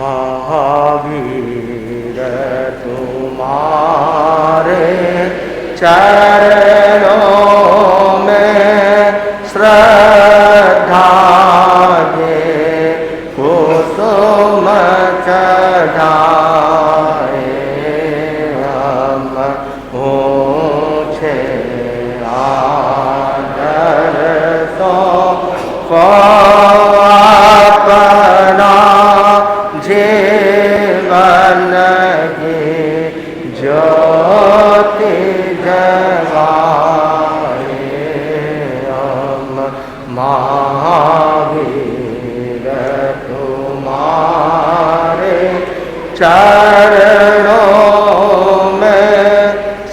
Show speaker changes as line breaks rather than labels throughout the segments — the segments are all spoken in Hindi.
महावीर तुम्हारे चरणों में श्रद्धा ये कुसुम चढ़ाए हम ऊँचे आदर सो अपना जीवन की ज्योति जगाए हम महावीर तुम्हारे चरणों में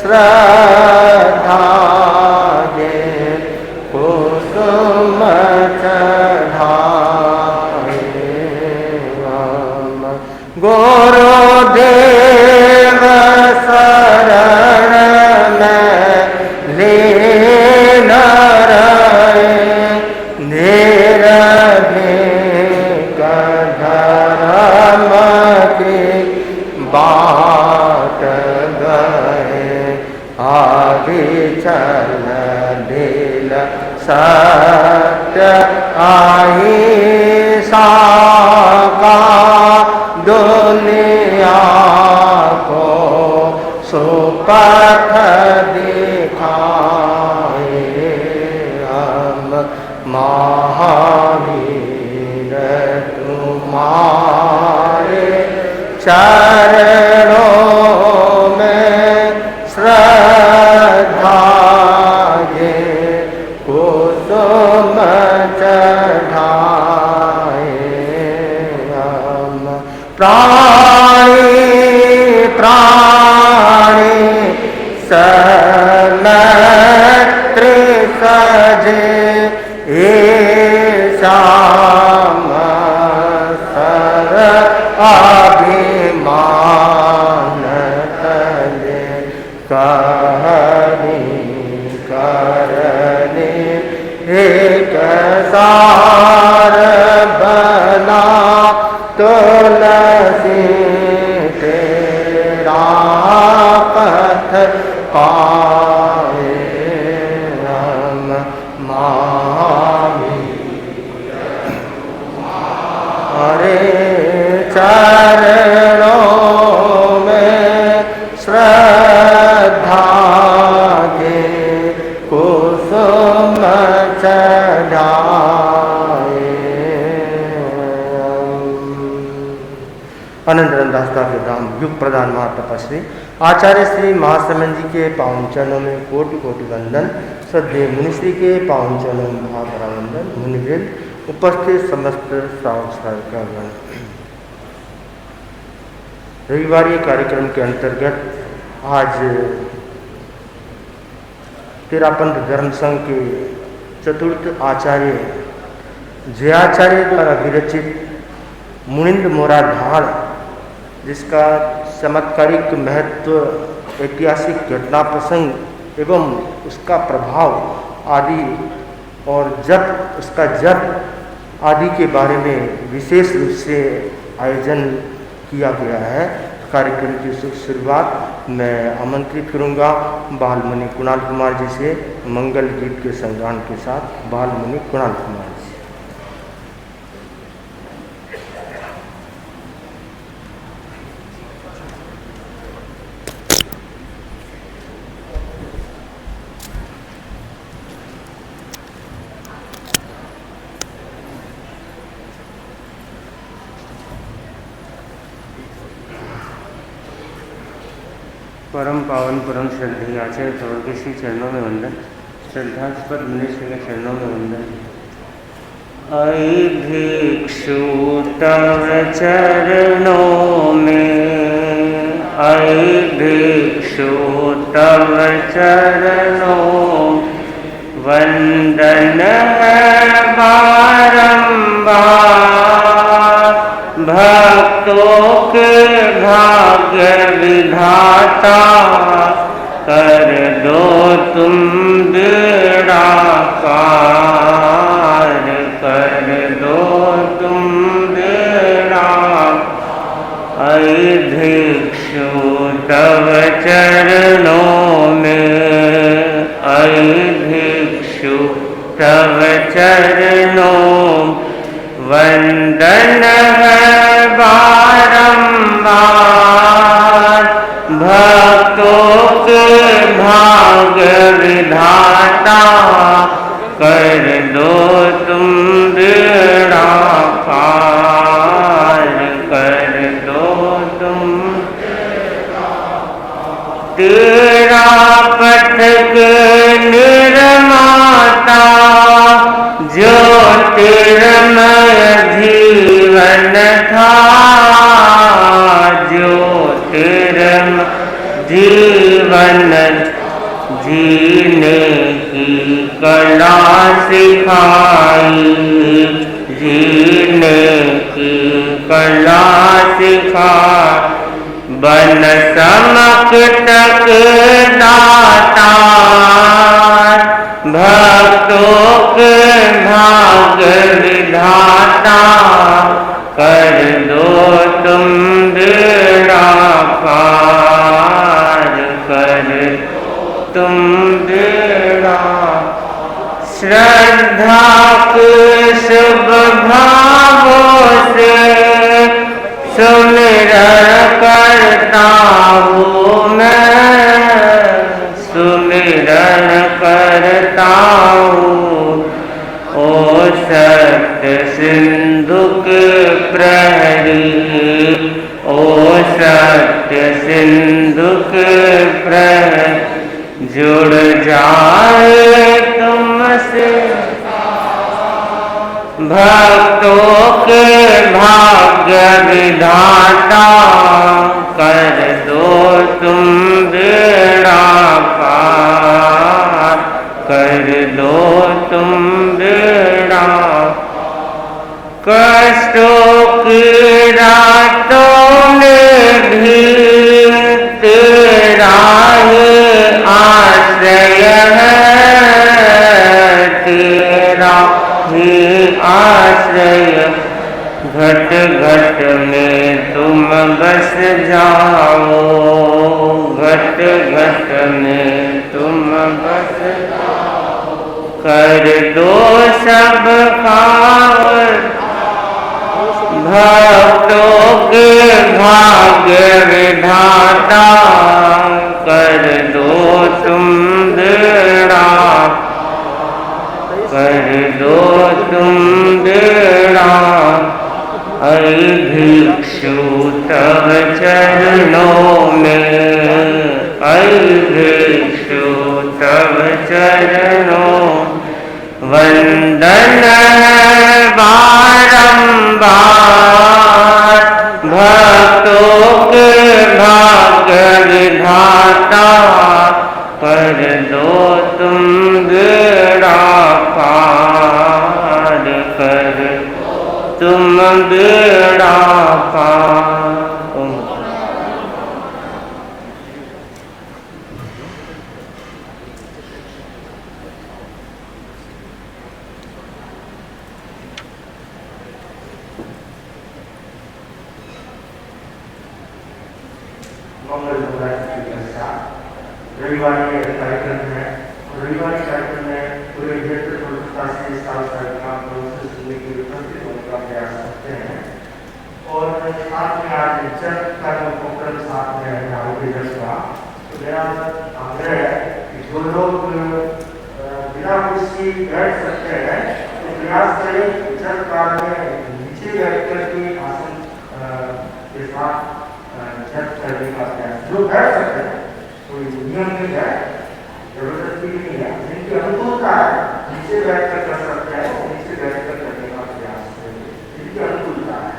श्रद्धा ये कुसुम चढ़ाए हम गुरुदेव शरण में लीन रहे निर्भीक धर्म की बाट गए आगे चल दिल सत्य अहिंसा का दुनिया को सुपथ दिखाए हम महावीर तुम्हारे चरणों में श्रद्धा ये कुसुम चढ़ाए हम प्राणी प्राणी समत्र सजे शाम सर अभिमान तले कहनी करने एक सार बना तुलसी तेरा पथ पाए हम महावीर चरणों में श्रद्धा के कुसुम चढ़ाए। अनंतरम दासता के धाम युग प्रधान महातपस्वी आचार्य श्री महासमन जी के पावन चरणों में कोटि कोटि वंदन। श्रद्धेय मुनिश्री के पावन चरणों में महाभरा वंदन। मुनिवृंद, उपस्थित समस्त श्रावक श्राविकागण, रविवारी कार्यक्रम के अंतर्गत आज तेरापंथ धर्म संघ के चतुर्थ आचार्य जयाचार्य द्वारा विरचित मुनिंद मोरा ढाल, जिसका चमत्कारिक महत्व, ऐतिहासिक घटना प्रसंग एवं उसका प्रभाव आदि और उसका जप आदि के बारे में विशेष रूप से आयोजन किया गया है। कार्यक्रम की शुरुआत मैं आमंत्रित करूंगा बालमुनि कुणाल कुमार जी से मंगल गीत के संगान के साथ। बालमुनि कुणाल कुमार जी। परम पावन परम श्रद्धेय आचार्य प्रवर श्री चरणों में वंदन। श्रद्धास्पद मुनीश्वर के चरणों में वंदन। अयि भिक्षु तव चरणों में, अयि भिक्षु तव चरणों वंदन बारंबार। भक्तों के भाग्य विधाता कर दो तुम बेड़ा पार, कर दो तुम बेड़ा
चरणों में, ऐ भिक्षु तव चरणों वंदन है बारंबार। भक्तों के भाग्य विधाता कर दो तुम बेड़ा पार, कर दो तुम। तेरा पथक निर्माता ज्योतिर्मय जीवन था, ज्योतिर्मय जीवन जीने की कला सिखाई, जीने की कला सिखाई। बन समक तक दातार, भक्तों के भाग्य विधाता कर दो तुम बेड़ा पार, कर तुम बेड़ा। श्रद्धा के शुभ भावों से सुमिरन करता हूँ मैं, सुमिरन करता हूँ। ओ सत्य सिंधु के प्रहरी, ओ सत्य सिंधु के प्रहरी, जुड़ जाए तुमसे भक्तों के भाग्य विधाता कर दो तुम बेड़ा पार, कर दो तुम बेड़ा। कष्टों की रातों में भी तेरा ही आश्रय है, तेरा ही आश्रय। घट घट में तुम बस जाओ, घट घट में तुम बस जाओ। कर दो सब पावन भक्तों के भाग्य विधाता कर दो तुम बेड़ा, कर दो तुम बेड़ा। ऐ भिक्षु तव चरणों में, ऐ भिक्षु तव चरणों वंदन बारंबार। भक्तों के भाग्य विधाता कर दो तुम बेड़ा पार, कर तुम बेड़ा पार।
मंगल नवरात्रि के साथ रविवार के कार्यक्रम है। रविवार कार्यक्रम में पूरे क्षेत्र प्रमुखता से इस साल कार्यक्रम को सुनने के लिए उपस्थित होने का प्रयास करते हैं। और साथ में आज जब का जो प्रोग्राम साथ में है आरोग्य का, तो मेरा आग्रह है कि जो लोग बिना कुर्सी बैठ सकते हैं तो प्रयास करें जब काल में नीचे बैठ करके आसन के साथ जब करने का प्रयास। जो बैठ सकते हैं कोई नियम नहीं है, जबरदस्ती नहीं है, जिनकी अनुकूलता है नीचे बैठ कर सकते हैं, नीचे बैठ कर करने का प्रयास करें, जिनकी अनुकूलता है।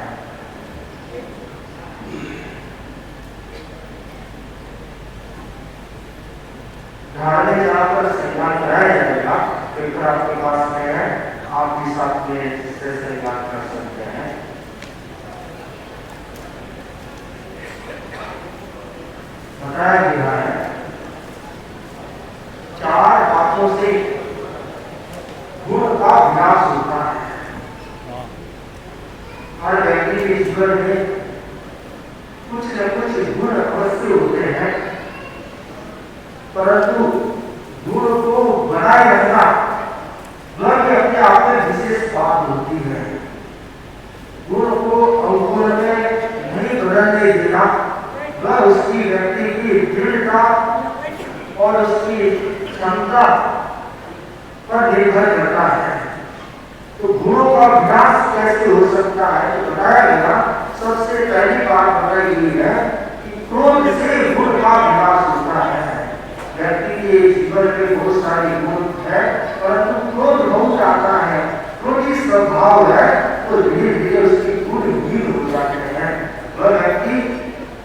धारणे जहाँ पर संज्ञान कराया जाएगा, पेपर आपके पास में है, आप भी साथ में इससे संज्ञान कर सकते हैं। बताया गया है 4 बातों से गुण का विनाश होता है। हर व्यक्ति के जीवन में कुछ न कुछ गुण अवश्य होते हैं क्षमता पर निर्भर करता है। तो गुणों का विकास कैसे हो सकता है तो बताया गया। सबसे पहली बात बताई गई है कि क्रोध से गुण का विकास होता है। व्यक्ति के जीवन में बहुत सारे गुण है, परंतु क्रोध बहुत आता है, क्रोधी स्वभाव है, तो धीरे धीरे उसके गुण हीन हो जाते हैं। वह व्यक्ति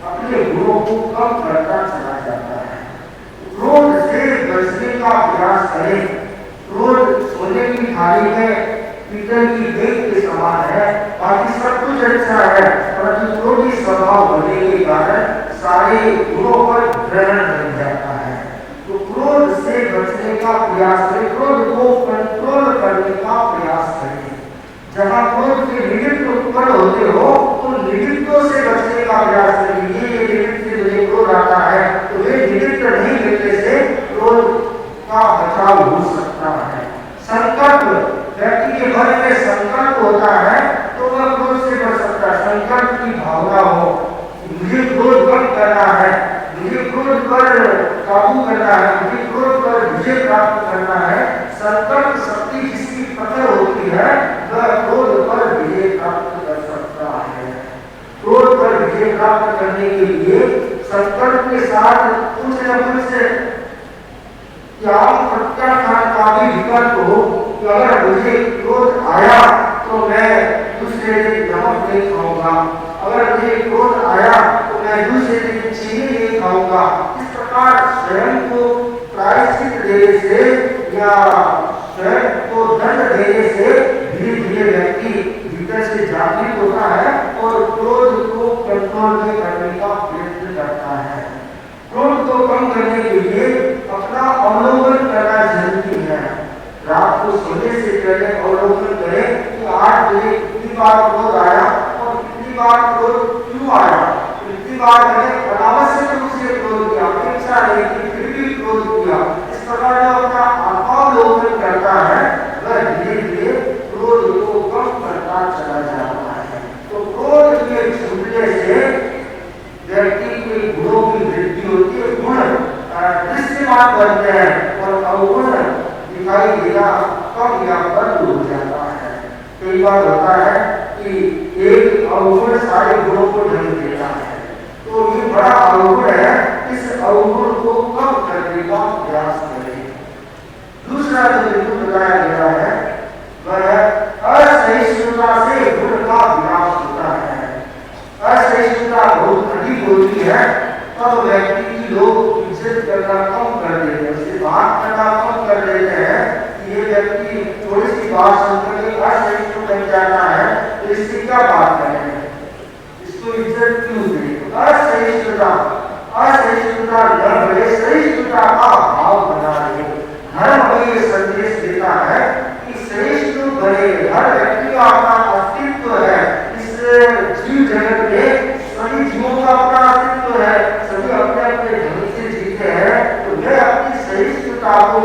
अपने गुणों को कम करता चला जाता है। क्रोध से बचने का प्रयास करें। क्रोध सोने की थाली में पीतल की देग के समान है, बाकी सब कुछ अच्छा है, परंतु क्रोधी स्वभाव होने के कारण सारे गुणों पर ग्रहण बन जाता है। तो क्रोध से बचने का प्रयास करें, क्रोध को कंट्रोल करने का प्रयास करें। जहाँ क्रोध के निमित्त उत्पन्न होते हो तो निमित्तों से बचने का प्रयास करें। ये निमित्त से मुझे क्रोध आता है तो वे निमित्त नहीं मिलने से क्रोध का बचाव हो सकता है। संकल्प, व्यक्ति के मन में संकल्प होता है तो वह क्रोध से बच सकता है। संकल्प की भावना हो, मुझे क्रोध कम करना है, मुझे क्रोध पर काबू करना है, मुझे क्रोध पर विजय प्राप्त करना है। संकल्प शक्ति जिसकी प्रखर होती है वह क्रोध पर विजय प्राप्त कर सकता है। क्रोध पर विजय प्राप्त करने के लिए संकल्प के साथ कुछ न कुछ त्याग प्रत्याख्यान का भी विकल्प हो कि अगर मुझे क्रोध आया तो मैं दूसरे दिन नमक नहीं खाऊंगा, अगर मुझे क्रोध आया तो मैं दूसरे दिन चीनी नहीं खाऊंगा। इस प्रकार स्वयं को प्रायश्चित देने से या स्वयं को दंड देने से धीरे धीरे व्यक्ति भीतर से जागृत होता है और क्रोध को कंट्रोल में करने का प्रयत्न करता है। क्रोध को कम करने के लिए अपना अवलोकन करना जरूरी है। रात को सोने से पहले अवलोकन करें कि आज मुझे कितनी बार क्रोध आया और कितनी बार क्रोध क्यों आया। कितनी बार मैंने अनावश्यक रूप से क्रोध किया, अपेक्षा नहीं की, फिर भी क्रोध किया। इस प्रकार जो अपना अवलोकन करता है वह धीरे धीरे क्रोध को कम करता चला जाता है। तो क्रोध के छूटने से व्यक्ति के गुणों की वृद्धि होती है, गुण दृश्यमान बनते हैं और अवगुण दिखाई देना कम या बंद हो जाता है। कई बार होता है कि एक अवगुण सारे गुणों को ढंग देता है, तो ये बड़ा अवगुण है, इस अवगुण को कम करने का प्रयास करें। दूसरा जो बिंदु बताया गया है वह असहिष्णुता से गुण का विनाश होता है। असहिष्णुता बहुत अधिक होती है तब व्यक्ति की लोग इज्जत करना कम कर देते हैं, उससे बात करना कम कर देते हैं। ये व्यक्ति थोड़ी सी बात सुनकर के असहिष्णु बन जाता है तो इससे क्या बात करें, इसको इज्जत क्यों दें। असहिष्णुता, असहिष्णुता न बने, सहिष्णुता का भाव बना ले। धर्म हमें ये संदेश देता है कि सहिष्णु बने। हर व्यक्ति का अपना अस्तित्व है, इस जीव जगत में सभी जीवों का अपना अस्तित्व है, सभी अपने अपने ढंग से जीते हैं। तो मैं अपनी सहिष्णुता को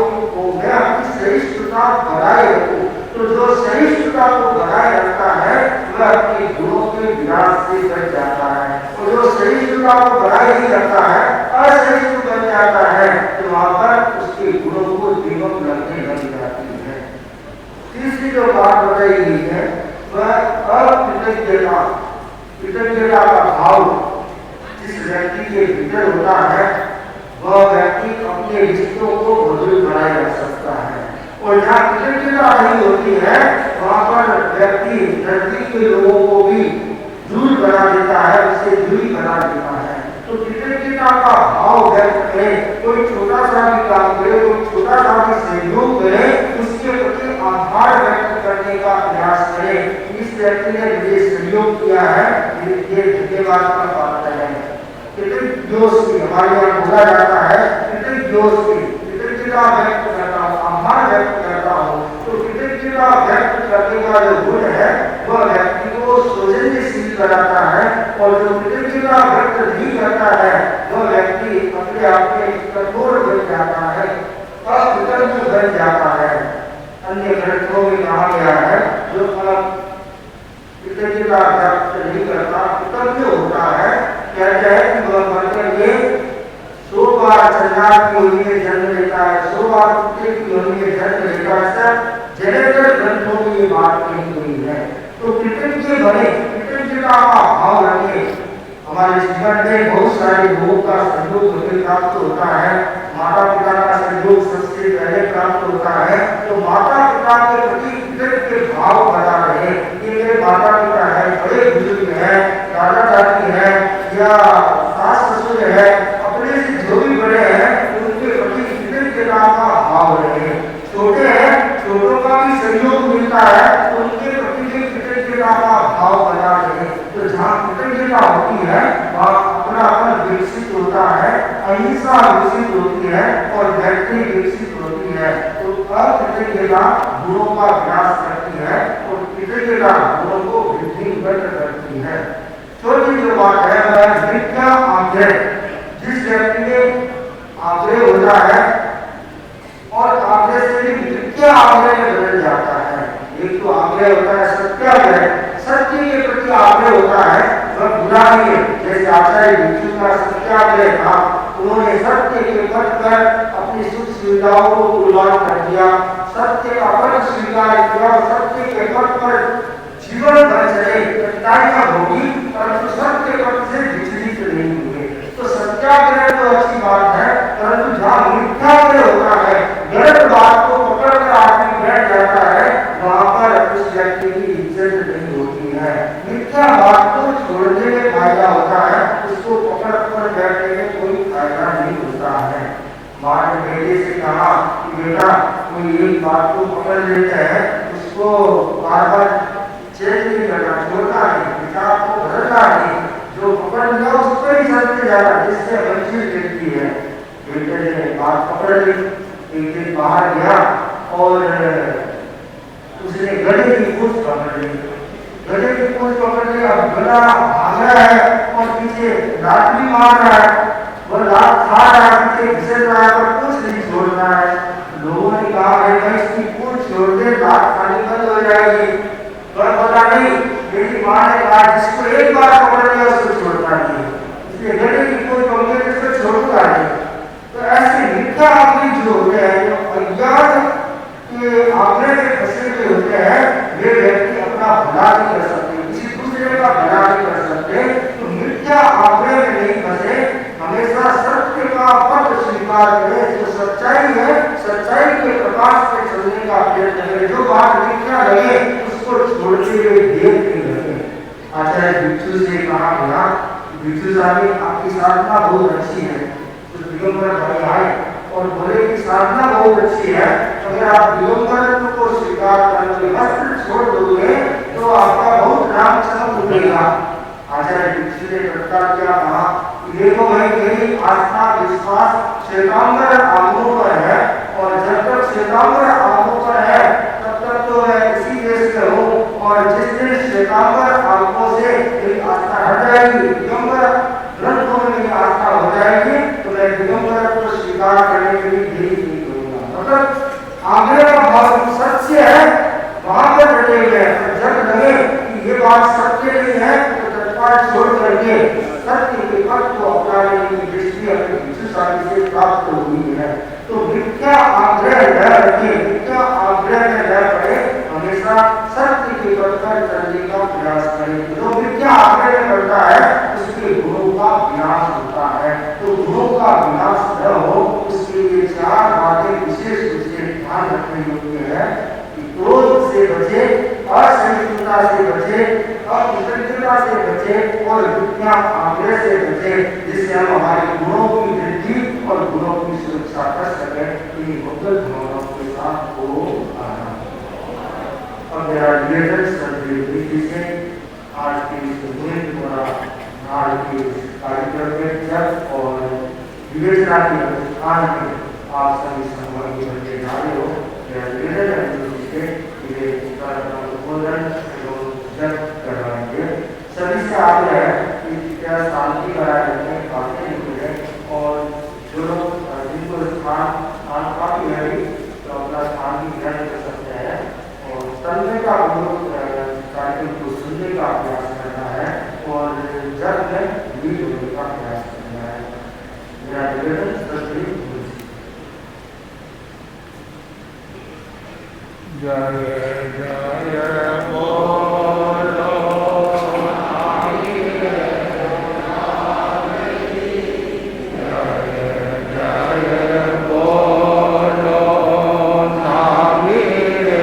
मैं अपनी सहिष्णुता बनाए रखूं। तो जो सहिष्णुता को बनाए रखता है वह अपने गुणों के विनाश से बच जाता है, और जो सहिष्णुता को बनाए नहीं रखता है, असहिष्णु बन जाता है, तो वहां पर उसके गुणों को दीमक लगने लग जाती है। तीसरी जो बात बताई गई है वह अकृतज्ञता, कृतज्ञता का भाव जिस व्यक्ति के भीतर होता है वह व्यक्ति अपने रिश्तों को मधुर बनाए रख सकता है। और जहाँ कृतज्ञता नहीं होती है वहां पर व्यक्ति नजदीक के लोगों को भी दूर बना देता है, उससे दूरी बना देता है। तो कृतज्ञता का भाव व्यक्त करें, कोई छोटा सा भी काम करे, कोई छोटा सा भी सहयोग करे, उसके प्रति आभार व्यक्त करने का प्रयास करें। इस व्यक्ति ने मुझे सहयोग किया है, ये धन्यवाद का बात है। कृतज्ञोस्मि हमारे यहाँ बोला जाता है, कृतज्ञोस्मि, कृतज्ञता व्यक्त करता हूँ, आभार व्यक्त करता हूँ। तो कृतज्ञता व्यक्त करने का जो गुण है वह व्यक्ति को सौजन्यशील कराता है, और जो कृतज्ञता व्यक्त नहीं करता है वह व्यक्ति अपने आप में कठोर बन जाता है, अकृतज्ञ बन जाता है। अन्य ग्रंथों में कहा गया है जो कृतज्ञता व्यक्त नहीं करता, कृतज्ञ होता है, कहते हैं कि वह मरकर ये 100 बार चंद्रात की होली में जन्म लेता देता है। 100 बार कुत्ते की योनि में जन्म लेता है। सब जनेतर ग्रंथों में ये बात कही गई है। तो कृतज्ञ बने, कृतज्ञता का भाव रखें। हमारे जीवन में बहुत सारे लोगों का सहयोग हमें प्राप्त होता है। माता पिता का सहयोग सबसे पहले प्राप्त होता है। तो माता पिता के प्रति कृतज्ञ भाव बना रहे। ये मेरे माता पिता है, बड़े बुजुर्ग हैं, दादा दादी है या सास ससुर है, अपने से जो भी बड़े हैं उनके प्रति कृतज्ञता का भाव रहे। छोटे हैं, छोटों का भी सहयोग मिलता है, उनके प्रति भी कृतज्ञता का भाव बना रहे। तो जहाँ कृतज्ञता होती है वहाँ अपनापन विकसित होता है, अहिंसा विकसित होती है और मैत्री विकसित होती है। तो अकृतज्ञता गुणों का विनाश करती है और कृतज्ञता गुणों को वृद्धिंगत करती है। चौथी जो बात है वह मिथ्या आग्रह। जिस व्यक्ति में आग्रह होता है और आग्रह से भी मिथ्या आग्रह में बदल जाता है। एक तो आग्रह होता है सत्याग्रह, सत्य के प्रति आग्रह होता है, वह बुरा नहीं है। जैसे आचार्य भिक्षु का सत्याग्रह था, उन्होंने सत्य के पथ पर अपनी सुख सुविधाओं को कुर्बान कर दिया, सत्य का पथ स्वीकार किया और सत्य के पथ पर जीवन भर चले, कठिनाइयां होगी परंतु सत्य पथ से विचलित नहीं हुए। तो सत्याग्रह तो अच्छी बात है, परंतु जहाँ मिथ्याग्रह होता है, गलत बात को पकड़ कर आदमी बैठ जाता है, वहां पर उस व्यक्ति की इज्जत नहीं होती है। मिथ्या बात को छोड़ने में फायदा होता है, उसको पकड़ कर बैठने में कोई फायदा नहीं होता है। माँ ने बेटे से कहा कि बेटा कोई एक बात को पकड़ लेते हैं, उसको बार बार चेंज नहीं करना, छोड़ना नहीं, विचार को बदलना नहीं, जो पकड़ लिया उस पर ही चलते जाना, जिससे मंजिल मिलती है। बेटे ने बात पकड़ ली। एक दिन बाहर गया और उसने गधे की पूंछ पकड़ ली। गधे की पूंछ पकड़ ली, अब गधा भाग रहा है और पीछे लात भी मार रहा है। वह लात खा रहा है, पीछे घिस रहा है पर पूंछ नहीं छोड़ रहा है। लोगों ने कहा भाई इसकी पूंछ छोड़ दे, लात खानी बंद हो जाएगी। पर पता नहीं, मेरी माँ ने कहा जिसको एक बार पकड़ लिया उसको छोड़ता नहीं, इसलिए गधे की पूंछ पकड़ के उसको छोड़ता नहीं। तो ऐसे मिथ्या आग्रह जो होते हैं, अज्ञान के आग्रह में फंसे हुए होते हैं, वे व्यक्ति अपना भला नहीं कर सकते, किसी दूसरे का भला नहीं कर सकते। तो मिथ्या आग्रह में नहीं फंसे, हमेशा सत्य का पथ स्वीकार करें। जो सच्चाई है, सच्चाई के प्रकाश में चलने का प्रयत्न करें। जो बात मिथ्या लगे उसको छोड़ते हुए देर नहीं लगे। आचार्य भिक्षु से कहा गया, भिक्षु साहब आपकी साधना बहुत अच्छी है। तो दिगंबर भाई आए और बोले कि साधना बहुत अच्छी है, अगर आप दिगंबर को स्वीकार करोगे, वस्त्र छोड़ दोगे तो आपका बहुत नाम चमक उठेगा। आचार्य भिक्षु ने प्रकार क्या कहा कि देखो भाई, मेरी आस्था विश्वास श्वेतांबर आगमों पर है और जब तक श्वेतांबर आगमों पर है तब तक तो मैं इसी देश में हूँ, और जिस दिन श्वेतांबर आगमों से मेरी आस्था हट जाएगी, दिगंबर ग्रंथों में मेरी आस्था हो जाएगी, तो मैं दिगंबर को स्वीकार करने के लिए देरी नहीं करूंगा। मतलब आग्रह का भाव सत्य है वहां पर डटे हुए हैं। जब लगे कि ये बात सत्य नहीं है तो तत्काल छोड़ करके सत्य के पथ को अपनाने की दृष्टि अपनी भिक्षु साधि से प्राप्त हुई है। तो मिथ्या आग्रह न रखे, मिथ्या आग्रह में न पड़े, हमेशा सत्य के पथ पर चलने का प्रयास करें। जो मिथ्या आग्रह में पड़ता है उसके गुणों का विनाश होता है। तो गुणों का विनाश न हो उसके लिए 4 बातें विशेष रूप से ध्यान रखने योग्य है कि क्रोध से बचे, असहिष्णुता से बचे, अकृतज्ञता से बचे और मिथ्या आग्रह से बचे, जिससे हम हमारे गुणों की वृद्धि और गुणों की सुरक्षा कर सकें। इन मंगल भावनाओं के साथ को आना। अब मेरा निवेदन सर्वविधि से आज के इस नाड़ के कार्यक्रम में जब और विवेचना के अनुष्ठान में आप सभी सहभागी बनने जा रहे हो, मेरा निवेदन करवाएंगे। सभी से आगे है कि क्या शांति बनाए रखने बातें मिले और जो लोग जिनको स्थान काफी है तो अपना स्थान भी ग्रहण कर सकते हैं और सुनने का कार्यक्रम को सुनने का प्रयास करना है और जब में लीड होने का प्रयास करना है। मेरा निवेदन सभी
जय जय बोलो नागेर नागेरी, जय जय बोलो नागेर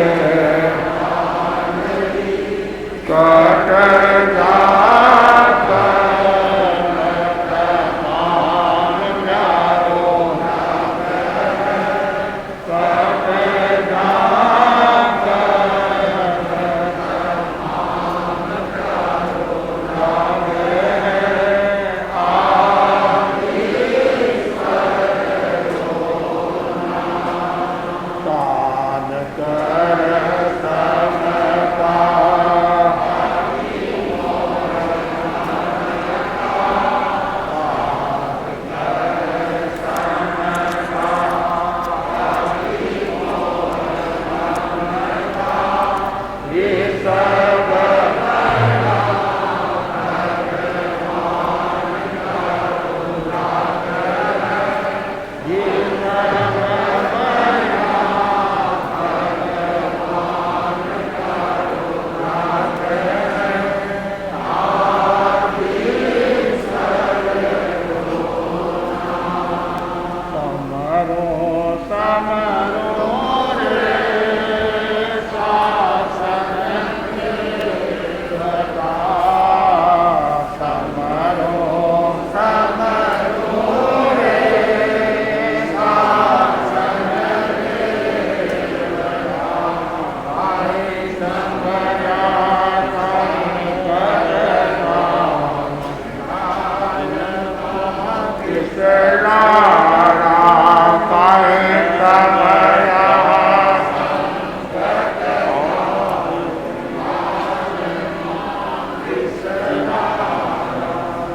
नागेरी, कट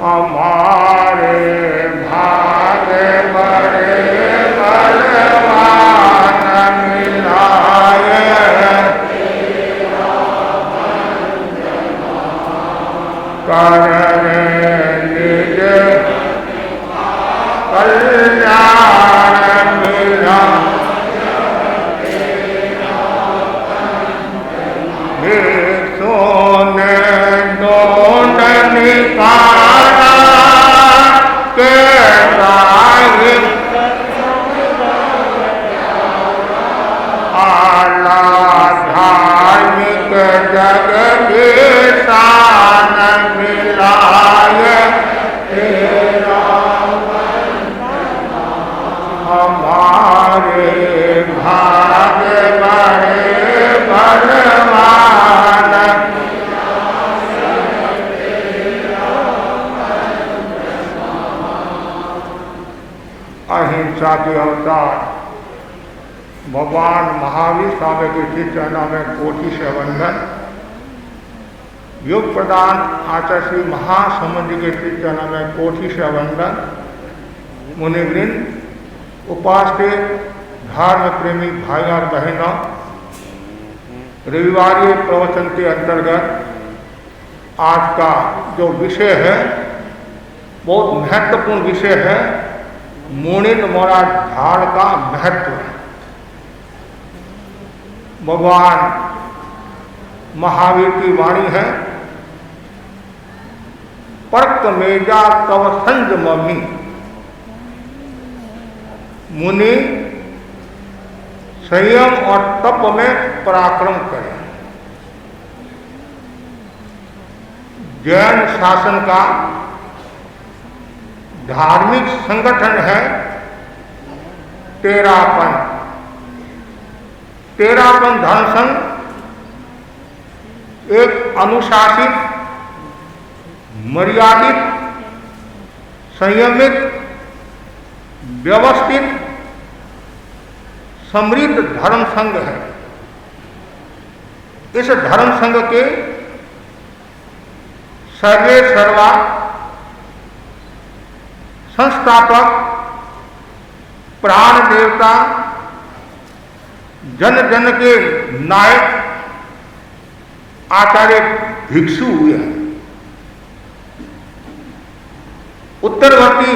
हमारे भाग्य बड़े बलवान मिलाए, कर निज कल्याण मिला, सोने दोन निकाला के आला धार्मिक जग के शान मिलाए, तेरा हमारे भाग्य बड़े बलवान, अहिंसा के अवतार भगवान महावीर स्वामी के श्री चरणों में कोटि से वंदन। योग प्रदान आचार्य श्री महासमुद्र के श्री चरणों में कोटि से वंदन। मुनिवृंद, उपास्य धर्म प्रेमी भाई और बहनों, रविवारी प्रवचन के अंतर्गत आज का जो विषय है बहुत महत्वपूर्ण विषय है, मुनिंद मोरा ढाल का महत्व है। भगवान महावीर की वाणी है, पर्क मेजा तव संज ममी, मुनि संयम और तप में पराक्रम करें। जैन शासन का धार्मिक संगठन है तेरापन। तेरापन धर्म संघ एक अनुशासित, मर्यादित, संयमित, व्यवस्थित, समृद्ध धर्म संघ है। इस धर्म संघ के सर्वे सर्वा संस्थापक, प्राण देवता, जन जन के नायक आचार्य भिक्षु हुए हैं। उत्तरवर्ती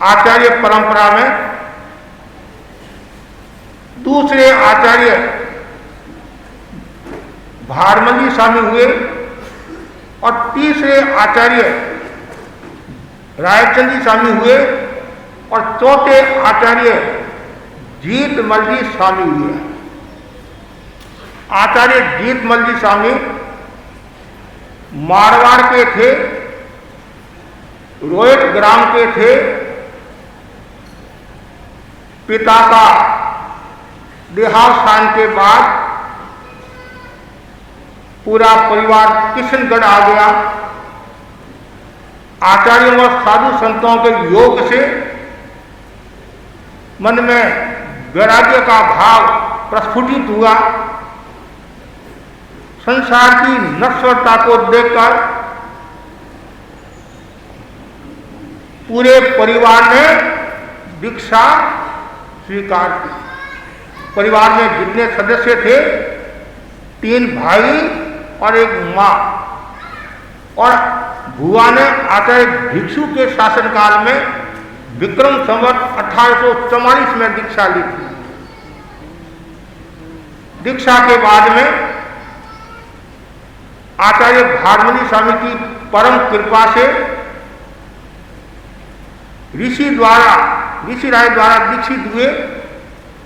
आचार्य परंपरा में दूसरे आचार्य भारमली स्वामी हुए और तीसरे आचार्य रायचंदी स्वामी हुए और चौथे आचार्य जीतमल जी स्वामी हुए। आचार्य जीतमल जी स्वामी मारवाड़ के थे, रोहित ग्राम के थे। पिता का देहावसान के बाद पूरा परिवार किशनगढ़ आ गया। आचार्यों और साधु संतों के योग से मन में वैराग्य का भाव प्रस्फुटित हुआ। संसार की नश्वरता को देखकर पूरे परिवार ने दीक्षा स्वीकार की। परिवार में जितने सदस्य थे, 3 भाई और 1 मां, और बुआ ने आचार्य भिक्षु के शासनकाल में विक्रम संवत 1844 में दीक्षा ली थी। दीक्षा के बाद में आचार्य भारमली स्वामी की परम कृपा से ऋषि राय द्वारा दीक्षित हुए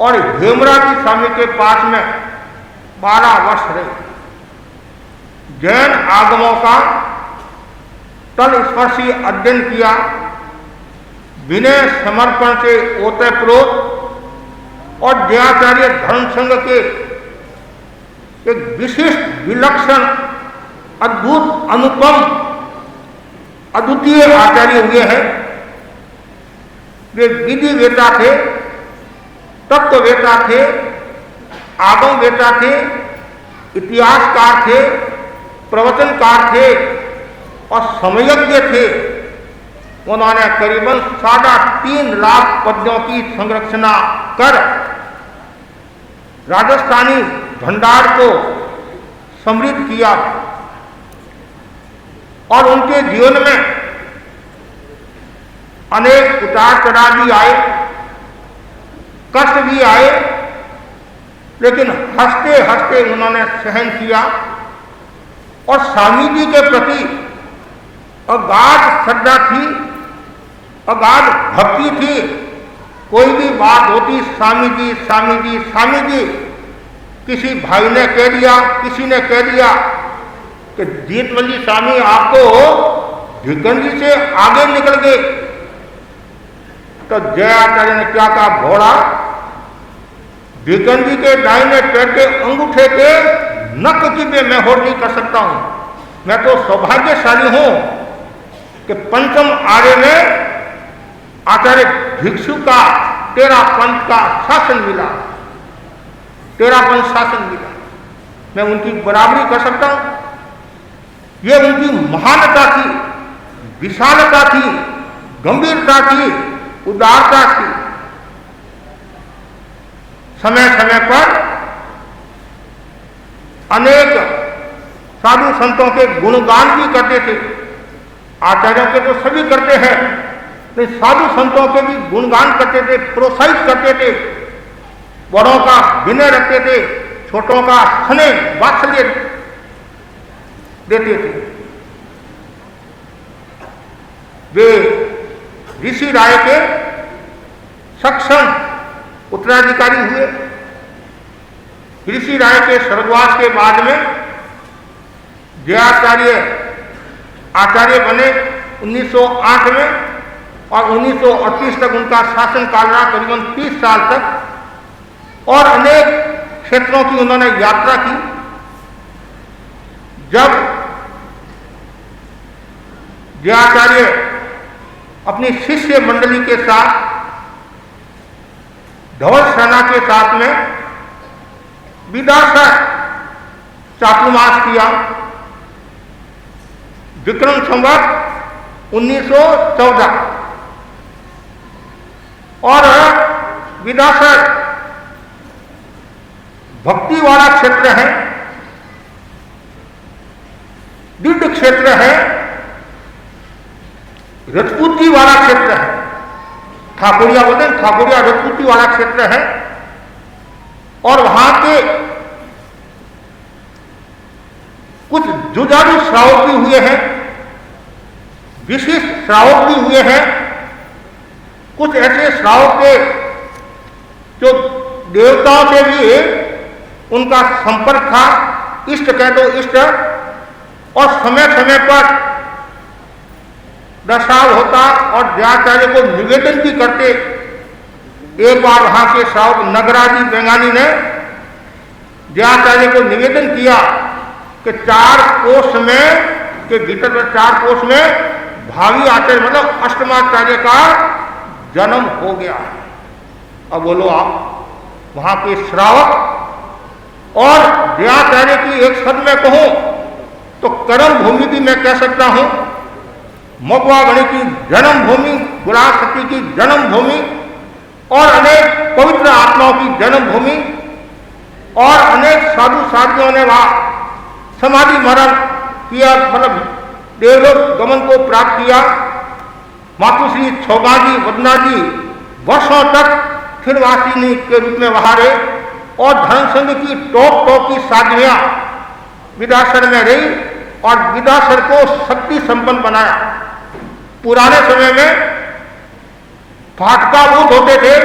और हेमराजी स्वामी के पास में 12 वर्ष रहे। जैन आगमों का तलस्पर्शी अध्ययन किया। विनय समर्पण से ओतप्रोत और जयाचार्य धर्म संघ के एक विशिष्ट, विलक्षण, अद्भुत, अनुपम, अद्वितीय आचार्य हुए हैं। वे विधि वेता थे, तत्व वेता थे, आगम वेता थे, इतिहासकार थे, प्रवचनकार थे और समयज्ञ थे। उन्होंने करीबन 3.5 लाख पद्यों की संरचना कर राजस्थानी भंडार को समृद्ध किया। और उनके जीवन में अनेक उतार चढ़ाव भी आए, कष्ट भी आए, लेकिन हंसते हंसते उन्होंने सहन किया। और स्वामी जी के प्रति अगाध श्रद्धा थी, अगाध भक्ति थी। कोई भी बात होती, स्वामी जी, स्वामी जी, स्वामी जी। किसी भाई ने कह दिया, किसी ने कह दिया कि जीतमल जी स्वामी आप तो भिकंजी से आगे निकल गए, तो जयाचार्य ने क्या कहा, घोड़ा भिकंजी के दाहिने पैर के अंगूठे के नक की भी मैं होड़ नहीं कर सकता हूं। मैं तो सौभाग्यशाली हूं कि पंचम आर्य में आचार्य भिक्षु का 13 पंथ का शासन मिला, 13 पंथ शासन मिला। मैं उनकी बराबरी कर सकता हूं। ये उनकी महानता थी, विशालता थी, गंभीरता थी, उदारता थी। समय समय पर अनेक साधु संतों के गुणगान भी करते थे। आचार्यों के तो सभी करते हैं, लेकिन साधु संतों के भी गुणगान करते थे, प्रोत्साहित करते थे। बड़ों का विनय रखते थे, छोटों का स्नेह वात्सल्य देते थे। वे ऋषि राय के सक्षम उत्तराधिकारी हुए। ऋषि राय के स्वर्गवास के बाद में जयाचार्य आचार्य बने 1908 में, और 1938 तक उनका शासन काल रहा, करीबन 30 साल तक। और अनेक क्षेत्रों की उन्होंने यात्रा की। जब जयाचार्य अपनी शिष्य मंडली के साथ धवल सेना के साथ में विदासर चातुर्मास किया, विक्रम संवत 1914, और विदासर भक्ति वाला क्षेत्र है, दृढ़ क्षेत्र है, रजपूती वाला क्षेत्र है। ठाकुरिया बोलते हैं, ठाकुरिया रजपूती वाला क्षेत्र है। और वहां के जुजारू श्रावक भी हुए हैं, विशिष्ट श्रावक भी हुए हैं। कुछ ऐसे श्रावक थे जो देवताओं से भी उनका संपर्क था, इष्ट कह दो इष्ट, और समय समय पर दशाव होता और जयाचार्य को निवेदन भी करते। एक बार वहां के श्रावक नगराजी बेंगानी ने जयाचार्य को निवेदन किया कि 4 कोष में के भीतर में 4 कोष में भावी आचार्य मतलब अष्टमाचार्य का जन्म हो गया। अब बोलो आप वहां के श्रावक और जयाचार्य की एक शब्द में कहूं तो कर्म भूमि भी मैं कह सकता हूं, मगवागणी की जन्म भूमि, गुलाब शक्ति की जन्म भूमि और अनेक पवित्र आत्माओं की जन्म भूमि, और अनेक साधु साधियों ने वहां समाधि मरण किया, मतलब देवलोक गमन को प्राप्त किया। मातुश्री छौगा जी, वदना जी वर्षों तक फिरवासिनी के रूप में वहां रहे, और धर्मसंघ की टॉप की साधवियां विदासर में रही और विदासर को शक्ति संपन्न बनाया। पुराने समय में फाटकाभूत होते थे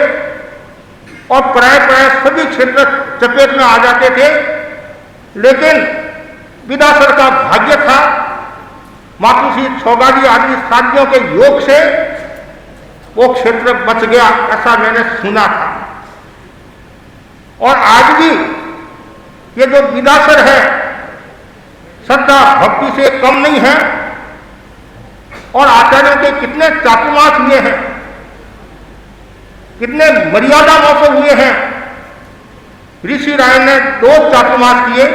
और प्राय सभी क्षेत्र चपेट में आ जाते थे, लेकिन विदासर का भाग्य था, मातुश्री छौगाजी आदि साधियों के योग से वो क्षेत्र बच गया, ऐसा मैंने सुना था। और आज भी ये जो विदासर है श्रद्धा भक्ति से कम नहीं है, और आचार्यों के कितने चातुर्मास हुए हैं, कितने मर्यादा महोत्सव हुए हैं। ऋषि राय ने 2 चातुर्मास किए,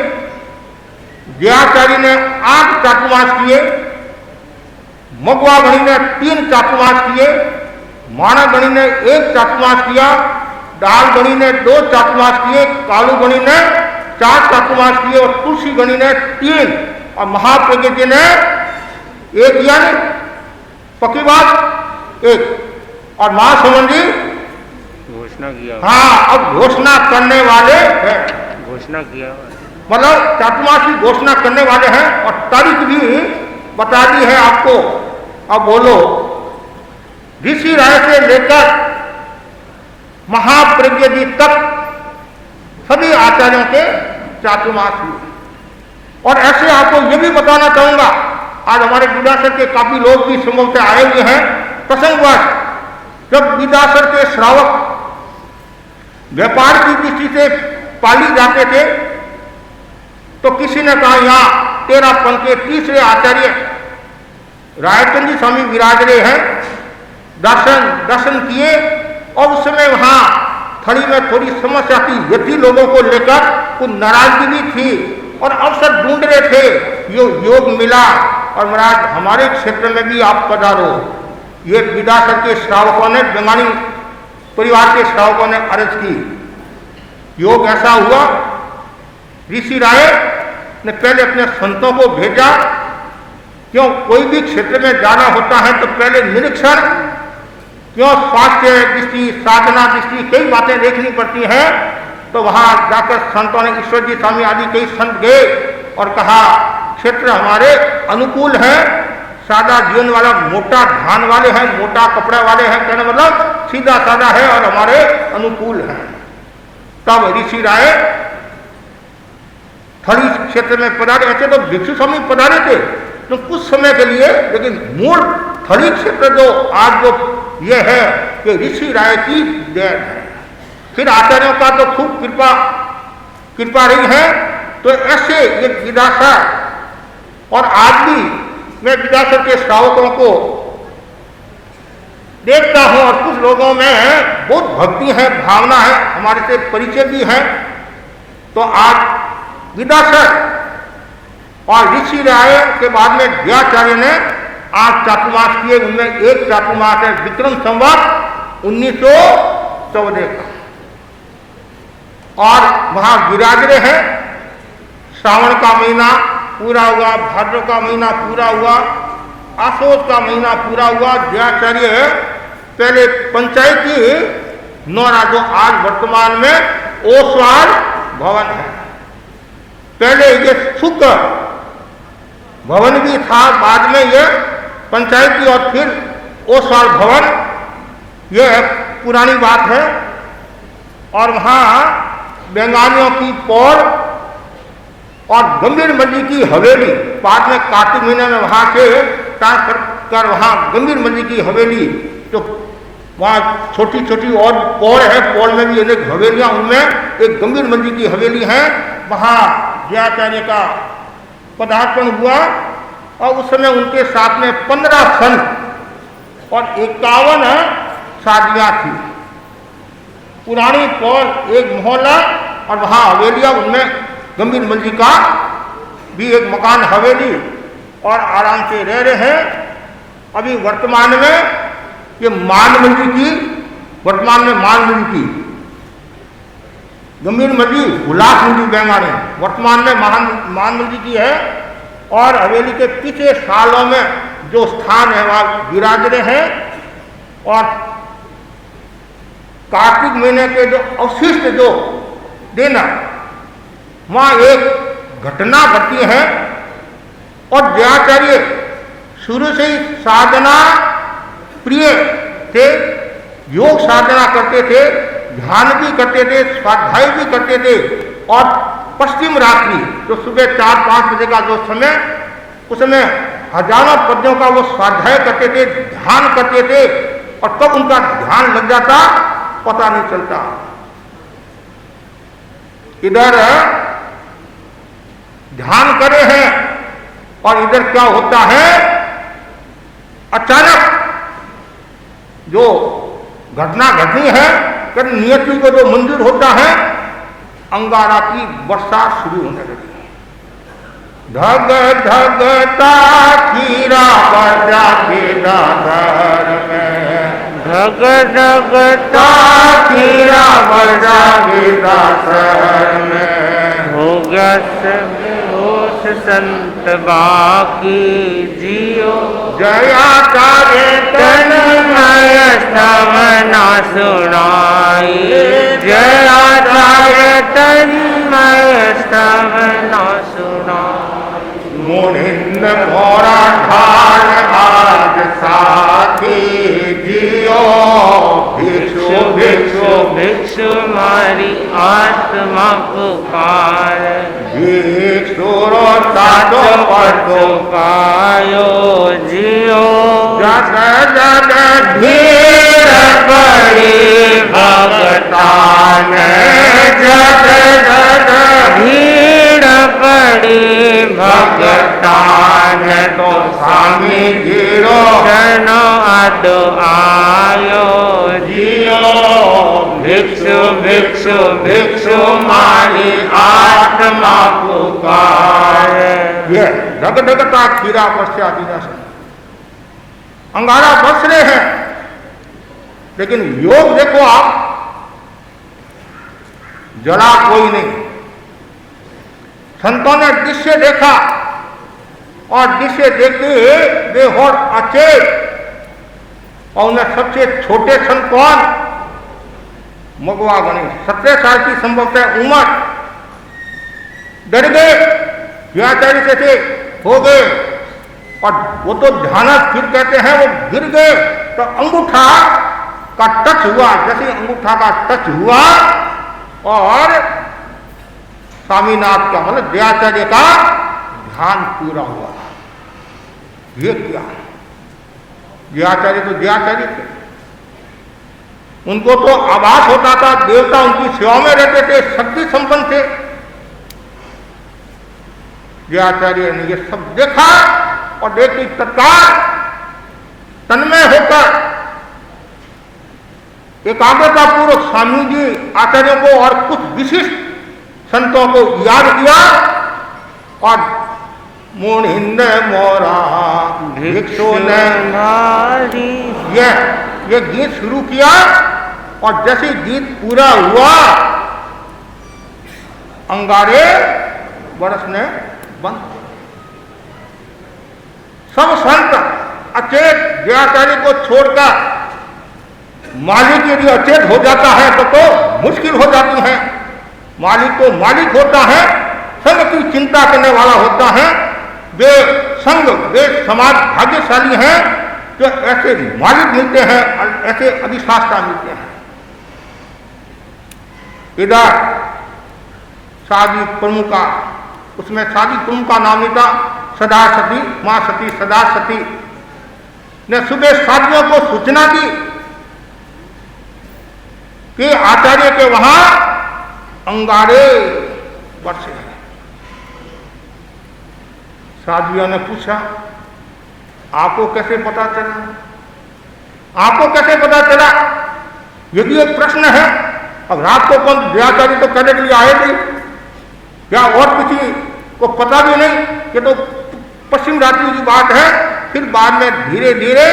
जयाचार्य ने 8 चातुर्मास किए, मगवागणी ने 3 चातुर्मास किए, माणागणी ने 1 चातुर्मास किया, दालगणी ने 2 चातुर्मास किए, कालूगणी ने 4 चातुर्मास किए और तुलसी गणी ने 3, और महाप्रज्ञ जी ने 1 किया नहीं, पक्की बात 1, और महासमन जी
घोषणा किया।
हाँ, अब घोषणा करने वाले हैं,
घोषणा किया
मतलब चातुर्मास की घोषणा करने वाले हैं और तारीख भी बता दी है आपको। अब बोलो, ऋषि राय से लेकर महाप्रज्ञ जी तक सभी आचार्यों के चातुर्मास हुए। और ऐसे आपको यह भी बताना चाहूंगा, आज हमारे विदासर के काफी लोग भी संभव से आए हुए हैं। प्रसंगवश जब विदासर के श्रावक व्यापार की दृष्टि से पाली जाते थे तो किसी ने कहा यहाँ 13 पंथ के तीसरे आचार्य रायचंद जी स्वामी विराज रहे हैं, दर्शन किए, और उस समय वहां थड़ी में थोड़ी समस्या थी, यति लोगों को लेकर कुछ नाराजगी भी थी और अवसर ढूंढ रहे थे, योग मिला और महाराज हमारे क्षेत्र में भी आप पधारो। ये विदासर के श्रावकों ने, बेंगाली परिवार के श्रावकों ने अर्ज की। योग ऐसा हुआ, ऋषि राय ने पहले अपने संतों को भेजा, क्यों कोई भी क्षेत्र में जाना होता है तो पहले निरीक्षण, क्यों स्वास्थ्य दृष्टि, साधना दृष्टि कई बातें देखनी पड़ती हैं। तो वहां जाकर संतों ने, ईश्वर जी स्वामी आदि कई संत गए और कहा क्षेत्र हमारे अनुकूल है, सादा जीवन वाला, मोटा धान वाले हैं, मोटा कपड़ा वाले हैं, कहने मतलब सीधा साधा है और हमारे अनुकूल है। तब ऋषि राय थड़ी क्षेत्र में पधारे। ऐसे तो भिक्षु स्वामी पधारे थे तो कुछ समय के लिए, लेकिन मूल थड़ी क्षेत्र जो आज जो ये है कि ऋषि राय की देन है। फिर आचार्यों का तो खूब कृपा रही है। तो ऐसे ये विदासर, और आज भी मैं विदासर के श्रावकों को देखता हूं और कुछ लोगों में बहुत भक्ति है, भावना है, हमारे से परिचय भी है। तो आज विदासर और ऋषि राय के बाद में जयाचार्य ने 8 चातुर्मास किए, उनमें एक चातुर्मास है विक्रम संवत 1914 का, और वहां विराज रहे हैं। श्रावण का महीना पूरा हुआ, भाद्र का महीना पूरा हुआ, आशोज का महीना पूरा हुआ। जयाचार्य पहले पंचायती नौरा, जो आज वर्तमान में ओसवाल भवन है, पहले ये शुक्र भवन भी था बाद में ये पंचायती और फिर ओसवाल भवन, ये पुरानी बात है। और वहाँ बंगालियों की पौड़ और गंभीर मल्ली की हवेली, बाद में कार्तिक महीने में वहाँ से ट्रांसफर कर वहाँ गंभीर मल्ली की हवेली, तो वहाँ छोटी छोटी और पौड़ है, पौड़ में भी अनेक हवेलियाँ, उनमें एक गंभीर मल्ली की हवेली है। वहाँ जयाचार्य का पदार्पण हुआ और उस समय उनके साथ में 15 संत और 51 शादियाँ थी। पुरानी पौड़ एक मोहल्ला और वहाँ हवेलियाँ, उनमें गंभीर मल्ली का भी एक मकान हवेली, और आराम से रह रहे हैं। अभी वर्तमान में ये मान मल्ली की, वर्तमान में मान मल्ली की, गंभीर मल्ली उल्लास मल्ली बेंगानी वर्तमान में मान मल्ली की है। और हवेली के पीछे सालों में जो स्थान है वहाँ विराज रहे हैं। और कार्तिक महीने के जो अवशिष्ट जो दिन वहाँ एक घटना घटती है। और जयाचार्य शुरू से ही साधना प्रिय थे, योग साधना करते थे, ध्यान भी करते थे, स्वाध्याय भी करते थे। और पश्चिम रात्रि जो सुबह 4-5 बजे का जो समय, उसमें हजारों पद्यों का वो स्वाध्याय करते थे, ध्यान करते थे। और कब उनका ध्यान लग जाता पता नहीं चलता। इधर ध्यान करे हैं और इधर क्या होता है, अचानक जो घटना घटनी है, कर नियति को जो मंजूर होता है, अंगारा की वर्षा शुरू होने लगी। धग धगता खीरा बजा गिरा घर में,
धग धगता
खीरा बजा गिरा घर में।
हो गया सब होश संत बाकी जियो,
जयाचार्य
तन्मय स्तवना सुनाई, जयाचार्य तन्मय स्तवना सुनाई।
मुनिंद मोरा ठान आज साथी जियो, भिक्षु भिक्षु
भिक्षु मारी आत्मा पुकार,
भिक्षु रो साधो पढ़ो
कायो जियो।
जग जग
भीड़ पड़ी भगतान, जग जग भीड़ पड़ी भगतान,
तो स्वामी जीरो
जन अडो आयो जियो। भिक्षु भिक्षु भिक्षु मारी आत्मा पुकार।
ये ढग ढगता खीरा पश्चात दिनासन, अंगारा बस रहे हैं। लेकिन योग देखो आप, जला कोई नहीं। संतों ने दृश्य देखा और दृश्य देखते वे हो अचेत। और उन्हें सबसे छोटे संत कौन, मगवा गणेश, 17 साल की संभवतः उम्र, डर गए, व्याचारी से थे, हो गए। और वो तो ध्यान, फिर कहते हैं वो गिर गए तो अंगूठा का टच हुआ, जैसे अंगूठा का टच हुआ और स्वामीनाथ का मतलब जयाचार्य का ध्यान पूरा हुआ। ये क्या, जयाचार्य तो जयाचार्य थे, उनको तो आभास होता था, देवता उनकी सेवा में रहते थे, शक्ति संपन्न थे। जयाचार्य ने ये सब देखा और देखी तत्काल तन्मय होकर एकाग्रता पूर्वक स्वामी जी आचार्यों को और कुछ विशिष्ट संतों को याद किया और मुनिंद मोरा भिक्षु ने ये गीत शुरू किया। और जैसे गीत पूरा हुआ, अंगारे बरसने बंद। सब संत अचेत जयाचार्य को छोड़कर, मालिक यदि अचेत हो जाता है तो मुश्किल हो जाती है। मालिक तो मालिक होता है, संग की चिंता करने वाला होता है। वे संघ वे समाज भाग्यशाली हैं जो ऐसे मालिक मिलते हैं और ऐसे अधिशास्ता मिलते हैं। इधर शादी प्रमुख का, उसमें शादी प्रमुख का नाम नहीं था, सदा सती, मां सती, सदा सती ने सुबह शादियों को सूचना दी कि आचार्य के वहां अंगारे बरसे हैं। साध्वियों ने पूछा, आपको कैसे पता चला? आपको कैसे पता चला? ये भी एक प्रश्न है। अब रात को कौन व्याचार्य तो करने के लिए आए नहीं, क्या और किसी को पता भी नहीं, कि तो पश्चिम रात्रि की बात है। फिर बाद में धीरे धीरे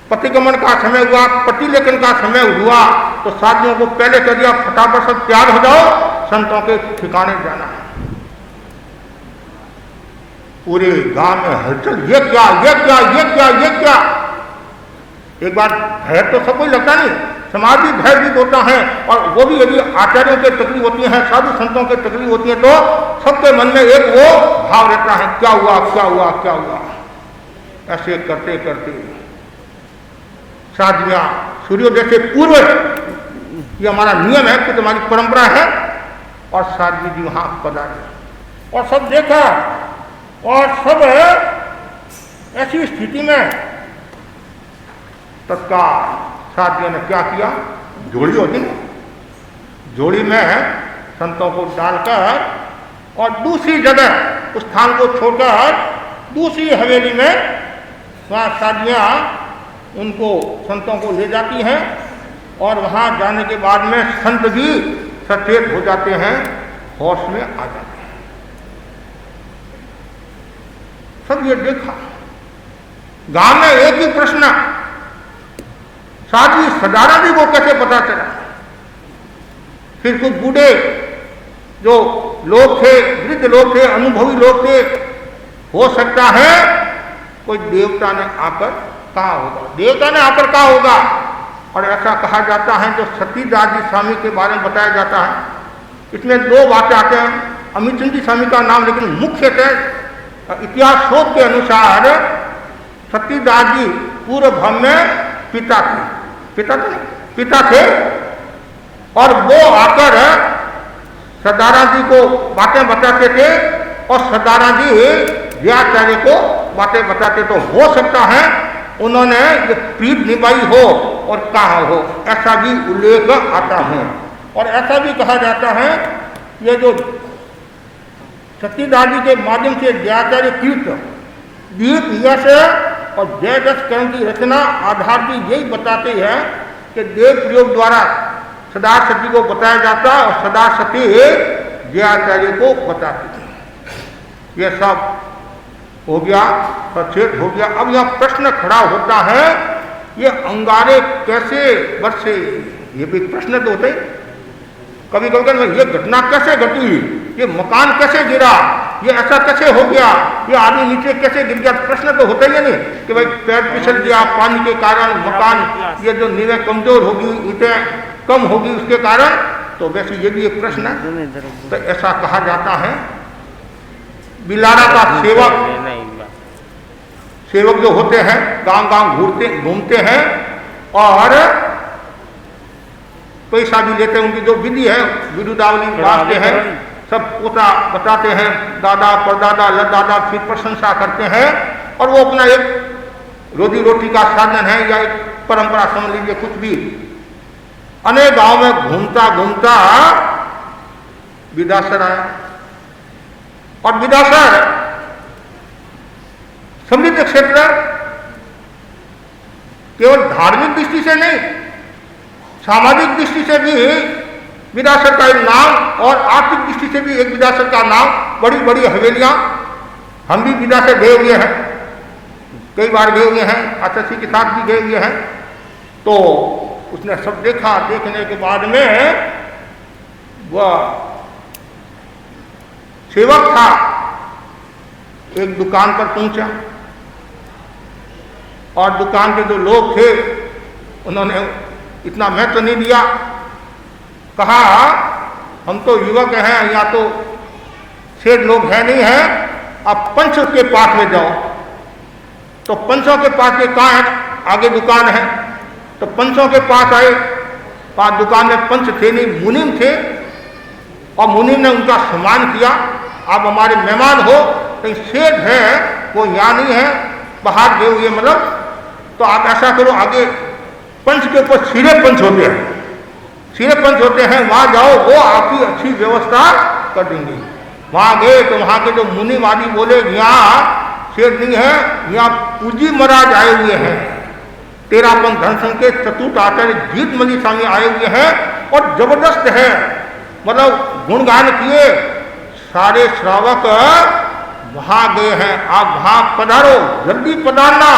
प्रतिगमन का समय हुआ, प्रतिलेखन का समय हुआ, तो साथियों को पहले कह दिया फटाफट सब तैयार हो जाओ, संतों के ठिकाने जाना है। पूरे गांव में हलचल, ये क्या, ये क्या, ये क्या, ये क्या। एक बार भय तो सबको लगता नहीं, समाज भी भयभीत होता है, और वो भी यदि आचार्यों के तकलीफ होती है, साधु संतों के तकलीफ होती है, तो सबके मन में एक वो भाव रहता है, क्या हुआ, क्या हुआ, क्या हुआ। ऐसे करते करते साधुआ सूर्योदय से पूर्व, ये हमारा नियम है, कि हमारी परंपरा है, और साध्वी जी वहां पधारे और सब देखा, और सब ऐसी स्थिति में तत्काल साथियों ने क्या किया, जोड़ी होती है, जोड़ी में संतों को डालकर और दूसरी जगह उस स्थान को छोड़कर दूसरी हवेली में वहाँ साधियाँ उनको संतों को ले जाती हैं, और वहाँ जाने के बाद में संत भी सचेत हो जाते हैं, होश में आ जाते हैं। सब ये देखा। गांव में एक ही प्रश्न, साध्वी सदारा जी को कैसे पता चला? फिर कुछ बूढ़े जो लोग थे, वृद्ध लोग थे, अनुभवी लोग थे, हो सकता है कोई देवता ने आकर कहा होगा, देवता ने आकर कहा होगा। और ऐसा कहा जाता है, जो सतीदास जी स्वामी के बारे में बताया जाता है, इसमें दो बातें आते हैं। अमित चंद जी स्वामी का नाम, लेकिन मुख्यतः इतिहास शोध के अनुसार सतीदास जी पूर्व भाव में पिता थे, और वो आकर सदारा जी को बातें बताते थे, और सदारा जी व्याचार्य को बातें बताते। तो हो सकता है उन्होंने ये प्रीत निभाई हो और कहा हो, ऐसा भी उल्लेख आता है। और ऐसा भी कहा जाता है, ये जो सतीदास जी के माध्यम से व्याचार्य कीर्त, दीप, यश और जय दस कर्म की रचना आधार भी यही बताते हैं कि देव प्रयोग द्वारा सदा सती को बताया जाता, और सदा सती व्याचार्य को बताती थी। यह सब हो गया, सचेत हो गया। अब यह प्रश्न खड़ा होता है, ये अंगारे कैसे बरसे? ये भी प्रश्न तो होते, कभी कभी ये घटना कैसे घटी, ये मकान कैसे गिरा, ये ऐसा कैसे हो गया, ये आदमी नीचे कैसे गिर गया। प्रश्न तो होता ही नहीं कि भाई पैर फिसल गया पानी के कारण, मकान ये जो नींवें कमजोर होगी, ईंटें कम होगी उसके कारण, तो वैसे ये भी एक प्रश्न है। तो ऐसा कहा जाता है, बिलारा का सेवक जो होते हैं, गांव गांव घूमते हैं और पैसा भी लेते हैं। उनकी जो विधि है, विरुदावली बांटते हैं, सब पोता बताते हैं, दादा परदादा लदादा, फिर प्रशंसा करते हैं, और वो अपना एक रोजी रोटी का साधन है, या एक परंपरा समझ लीजिए, कुछ भी। अनेक गांव में घूमता घूमता विदासर आया, और विदासर समृद्ध क्षेत्र, केवल धार्मिक दृष्टि से नहीं, सामाजिक दृष्टि से भी विदासर का एक नाम, और आर्थिक दृष्टि से भी एक विदासर का नाम। बड़ी बड़ी हवेलियां, हम भी विदासर गए हुए हैं, कई बार गए हुए हैं, आचार्य के साथ भी गए हुए हैं। तो उसने सब देखा, देखने के बाद में वह सेवक था, एक दुकान पर पहुंचा, और दुकान के जो लोग थे उन्होंने इतना महत्व नहीं दिया। कहा हम तो युवक हैं, या तो सेठ लोग हैं नहीं हैं, अब पंच के पास में जाओ तो पंचों के पास में कहाँ है, आगे दुकान है, तो पंचों के पास आए, पास दुकान में पंच थे नहीं, मुनिम थे, और मुनिम ने उनका सम्मान किया। आप हमारे मेहमान हो, कहीं सेठ है वो यहाँ नहीं है, बाहर गए हुए मतलब, तो आप ऐसा करो, आगे पंच के ऊपर सीधे पंच होते हैं, सीधे पंच होते हैं, वहाँ जाओ, वो आपकी अच्छी व्यवस्था कर देंगे। वहाँ गए तो वहाँ के जो मुनिम आदि बोले यहाँ सेठ नहीं है, यहाँ पूजी महाराज आए हुए हैं, तेरापन धन संघ के चतुर्थ आचार्य जीतमली स्वामी आए हुए हैं, और जबरदस्त है, मतलब गुणगान किए। सारे श्रावक वहां गए हैं, आप वहां पधारो, जल्दी पधारना,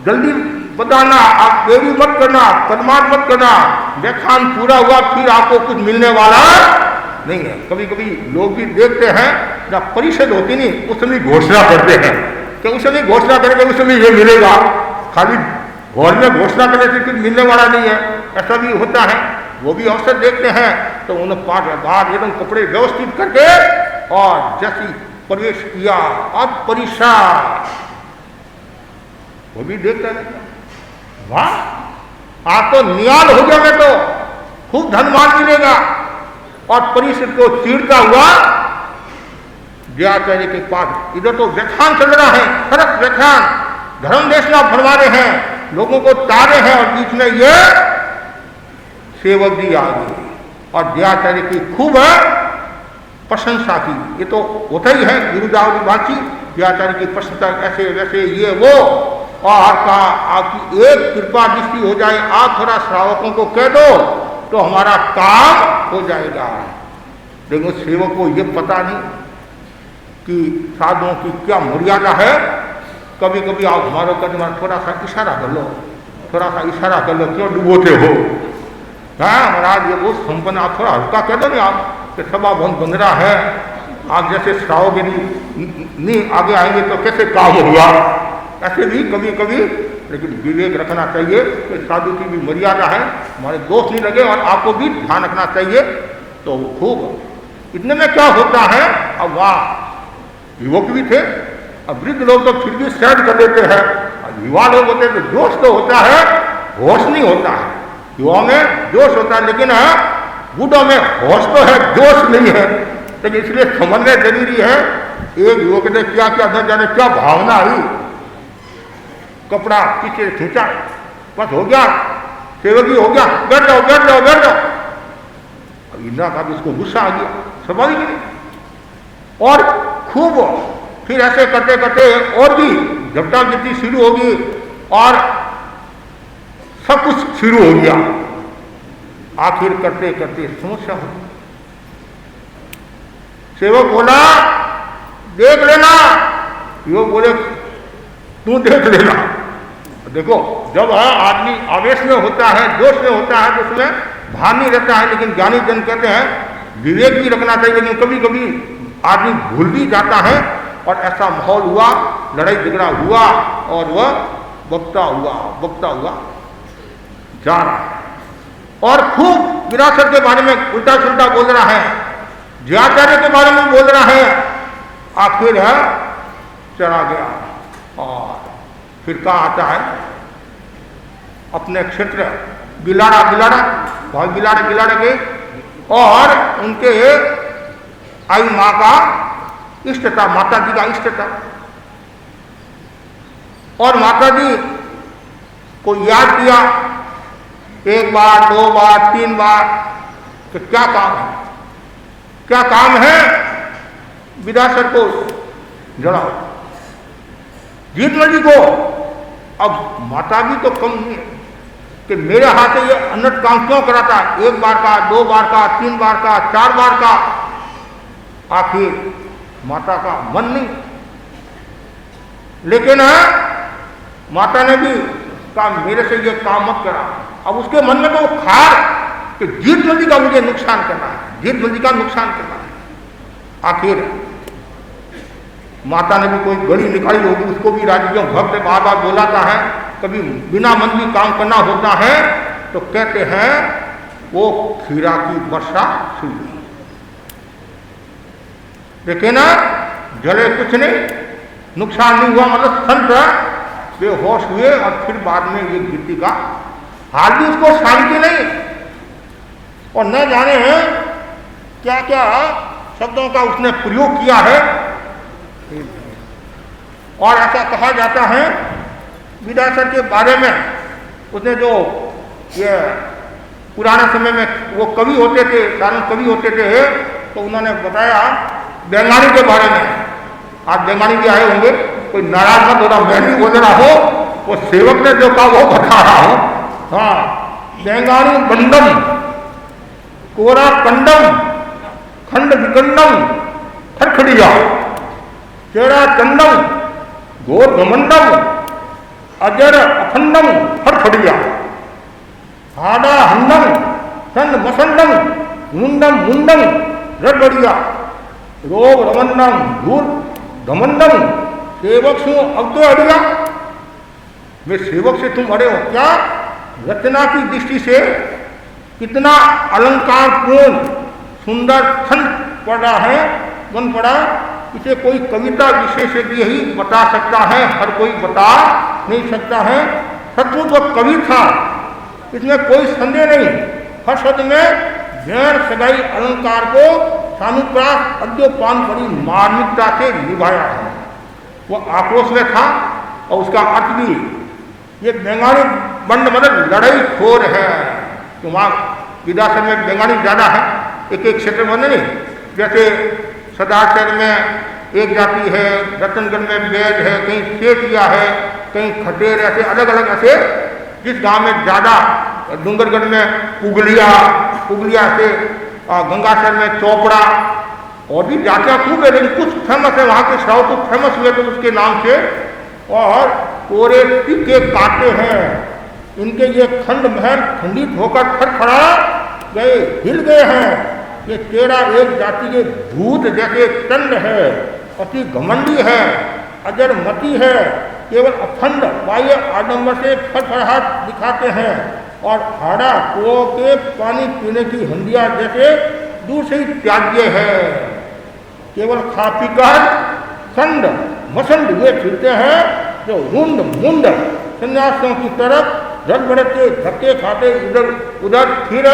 जल्दी पधारना, आप देरी मत करना, कदमात मत करना, व्याख्यान पूरा हुआ फिर आपको कुछ मिलने वाला नहीं है। कभी कभी लोग भी देखते हैं जब परिषद होती नहीं उस समय घोषणा करते हैं कि उस समय घोषणा करेंगे उस समय ये मिलेगा, खाली घर में घोषणा करने से कुछ मिलने वाला नहीं है, ऐसा भी होता है। वो भी अवसर देखते हैं तो उन्हें 5 बार एकदम कपड़े व्यवस्थित करके और जैसी प्रवेश किया, अब परीक्षा, वो भी देखते हैं, वाह आप तो नियाल हो गया, मैं तो खूब धनवान मिलेगा। और परिषद को चीरता हुआ व्याचार्य के पास, इधर तो व्याख्यान चल रहा है, सरस व्याख्यान, धर्म देशना भरवा रहे हैं, लोगों को तारे हैं, और बीच में ये सेवक जी आ गए और व्याचार्य की खूब प्रशंसा की। ये तो होता ही है, गुरुदावली बाची, व्याचार्य की प्रशंसा, ऐसे वैसे ये वो, और कहा आपकी एक कृपा दृष्टि हो जाए, आप थोड़ा श्रावकों को कह दो तो हमारा काम हो जाएगा। देखो सेवक को ये पता नहीं कि साधुओं की क्या मर्यादा है। कभी कभी आप हमारे कदम थोड़ा सा इशारा कर लो, थोड़ा सा इशारा कर लो, क्यों डुबोते हो, हाँ महाराज ये वो संपन्न, आप थोड़ा हल्का कह दो नहीं, आप कि सभा बहुत बन रहा है, आप जैसे श्रावक नहीं आगे आएंगे तो कैसे काम होगा, ऐसे भी कभी कभी। लेकिन विवेक रखना चाहिए कि साधु की भी मर्यादा है, हमारे दोस्त नहीं लगे, और आपको भी ध्यान रखना चाहिए। तो खूब इतने में क्या होता है, अब वहाँ युवक भी थे, अब वृद्ध लोग तो फिर भी सहज कर देते हैं, युवा लोग होते हैं तो जोश तो होता है, होश नहीं होता है। युवाओं में जोश होता है, लेकिन बूढ़ों में होश तो है, जोश नहीं है। लेकिन इसलिए समझना जरूरी है। एक युवक ने क्या क्या न जाने क्या भावना आई, कपड़ा पीछे खींचा, बस हो गया, सेवक ही हो गया, बैठ जाओ बैठ जाओ बैठ जाओ। अब इंदिरा का भी उसको गुस्सा आ गया, स्वाभाविक नहीं, और खूब फिर ऐसे करते करते और भी झपटा गिनती शुरू होगी और सब कुछ शुरू हो गया। आखिर करते करते समस्या हो, सेवक बोला देख लेना, युवक बोले तू देख लेना। देखो जब आदमी आवेश में होता है, जोश में होता है, तो उसमें भान नहीं रहता है। लेकिन ज्ञानी जन कहते हैं विवेक भी रखना चाहिए, लेकिन कभी कभी आदमी भूल भी जाता है। और ऐसा माहौल हुआ, लड़ाई झगड़ा हुआ, और वह बकता हुआ जा रहा है, और खूब विरासत के बारे में उल्टा सुल्टा बोल रहा है, ज्याचार्य के बारे में बोल रहा है। आखिर है चला गया, और फिर कहा आता है अपने क्षेत्र बिलाड़ा बहुत बिलाड़े गए, और उनके आई माँ का इष्ट था, माता जी का इष्ट था, और माता जी को याद किया 1 बार 2 बार 3 बार कि क्या काम है, विरासत को जड़ाओ जीतमल जी को। अब माता भी तो कम नहीं है कि मेरे हाथ से ये अनर्थ काम क्यों कराता, 1 बार का 2 बार का 3 बार का 4 बार का। आखिर माता का मन नहीं, लेकिन माता ने भी कहा मेरे से ये काम मत करा। अब उसके मन में तो खार कि जीतमल जी का मुझे नुकसान करना है, जीतमल जी का नुकसान करना है। आखिर माता ने भी कोई गड़ी निकाली होगी, उसको भी राजकीय भक्त बार बार बोलाता है। कभी बिना मन भी काम करना होता है तो कहते हैं वो खीरा की वर्षा शुरू हुई। लेकिन जले कुछ नहीं, नुकसान नहीं हुआ, मतलब संत बेहोश हुए और फिर बाद में ये गिरती का हाल भी उसको शांति नहीं, और न जाने क्या क्या शब्दों का उसने प्रयोग किया है। और ऐसा कहा जाता है विद्याधर के बारे में, उसने जो ये पुराने समय में वो कवि होते थे, सारण कवि होते थे, तो उन्होंने बताया बेंगानी के बारे में। आज बेंगानी भी आए होंगे, कोई नाराज मत होना, मैं भी बोल रहा हो, वो सेवक ने जो कहा वो बता रहा हूं। हाँ, बेंगानी बंदम कोरा कंडम खंड विकंडम खड़खड़िया चेरा चंदम घोर घमंडम अजर अखंडम खड़खड़िया हाडा हंडम सन मसंडम मुंडम मुंडम रगड़िया रोग रमंडम धूल घमंडम सेवक सु अब तो अड़िया। वे सेवक से तुम अड़े हो क्या? रचना की दृष्टि से कितना अलंकार पूर्ण सुंदर छंद पड़ा है, बन पड़ा, इसे कोई कविता विशेषज्ञ ही बता सकता है, हर कोई बता नहीं सकता है। सचमुच वो कवि था, इसमें कोई संदेह नहीं। हर शब्द में गैर सगाई अलंकार को सानुप्रास अद्योपान बड़ी मार्मिकता से निभाया है। वो आक्रोश में था और उसका अर्थ भी, ये बेंगाली बंड मतलब लड़ाई खोर है। तो वहाँ विद्याधर में बेंगाली ज़्यादा है, एक एक क्षेत्र में नहीं। जैसे सदाशहर में एक जाति है, रतनगढ़ में बैज है, कहीं सेठिया है, कहीं खटेर, ऐसे अलग अलग ऐसे। जिस गांव में ज़्यादा, डूंगरगढ़ में उगलिया से, गंगासर में चोपड़ा, और भी जातियाँ खूब है, लेकिन कुछ फेमस है वहाँ के श्राव कुछ फेमस हुए तो उसके नाम से। और कोरे टिके काटे हैं, इनके ये खंड महल खंडित होकर खड़खड़ा गए, हिल गए हैं। ये तेरा एक जाति के भूत जैसे चंड है, अति घमंडी है, अजरमती है, केवल अखंड बाह्य आडंबर से फड़फड़ाहट दिखाते हैं, और हाड़ा कुओं के पानी पीने की हंडिया जैसे दूर से ही त्याज्य है। केवल खा पी कर खंड मसंड हुए फिरते हैं, जो रुंड मुंड सन्यासियों की तरफ रग बढ़ते धक्के खाते इधर उधर फिर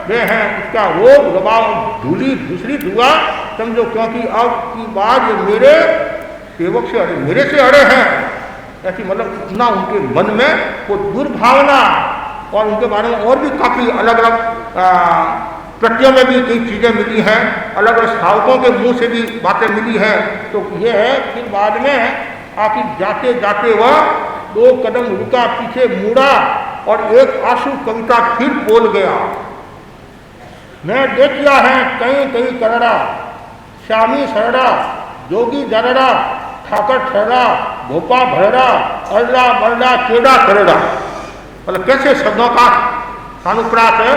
वे हैं। इसका रोग दबाव धूली दूसरी दुआ समझो, क्योंकि अब की बात ये मेरे सेवक से अड़े, मेरे से अड़े हैं। ऐसी मतलब इतना उनके मन में वो दुर्भावना, और उनके बारे में और भी काफ़ी अलग अलग कृतियों में भी कई चीज़ें मिली हैं, अलग अलग श्रावकों के मुंह से भी बातें मिली हैं। तो ये है, फिर बाद में आखिर जाते जाते वह 2 कदम रुका, पीछे मुड़ा और एक आंसू कविता फिर बोल गया। मैं देखिया है कहीं कहीं करड़ा, श्यामी सरड़ा, जोगी जरड़ा, ठाकर ठहरा, भोपा भरड़ा, अरड़ा बरड़ा केड़ा करड़ा। मतलब कैसे शब्दों का सानुप्रास है।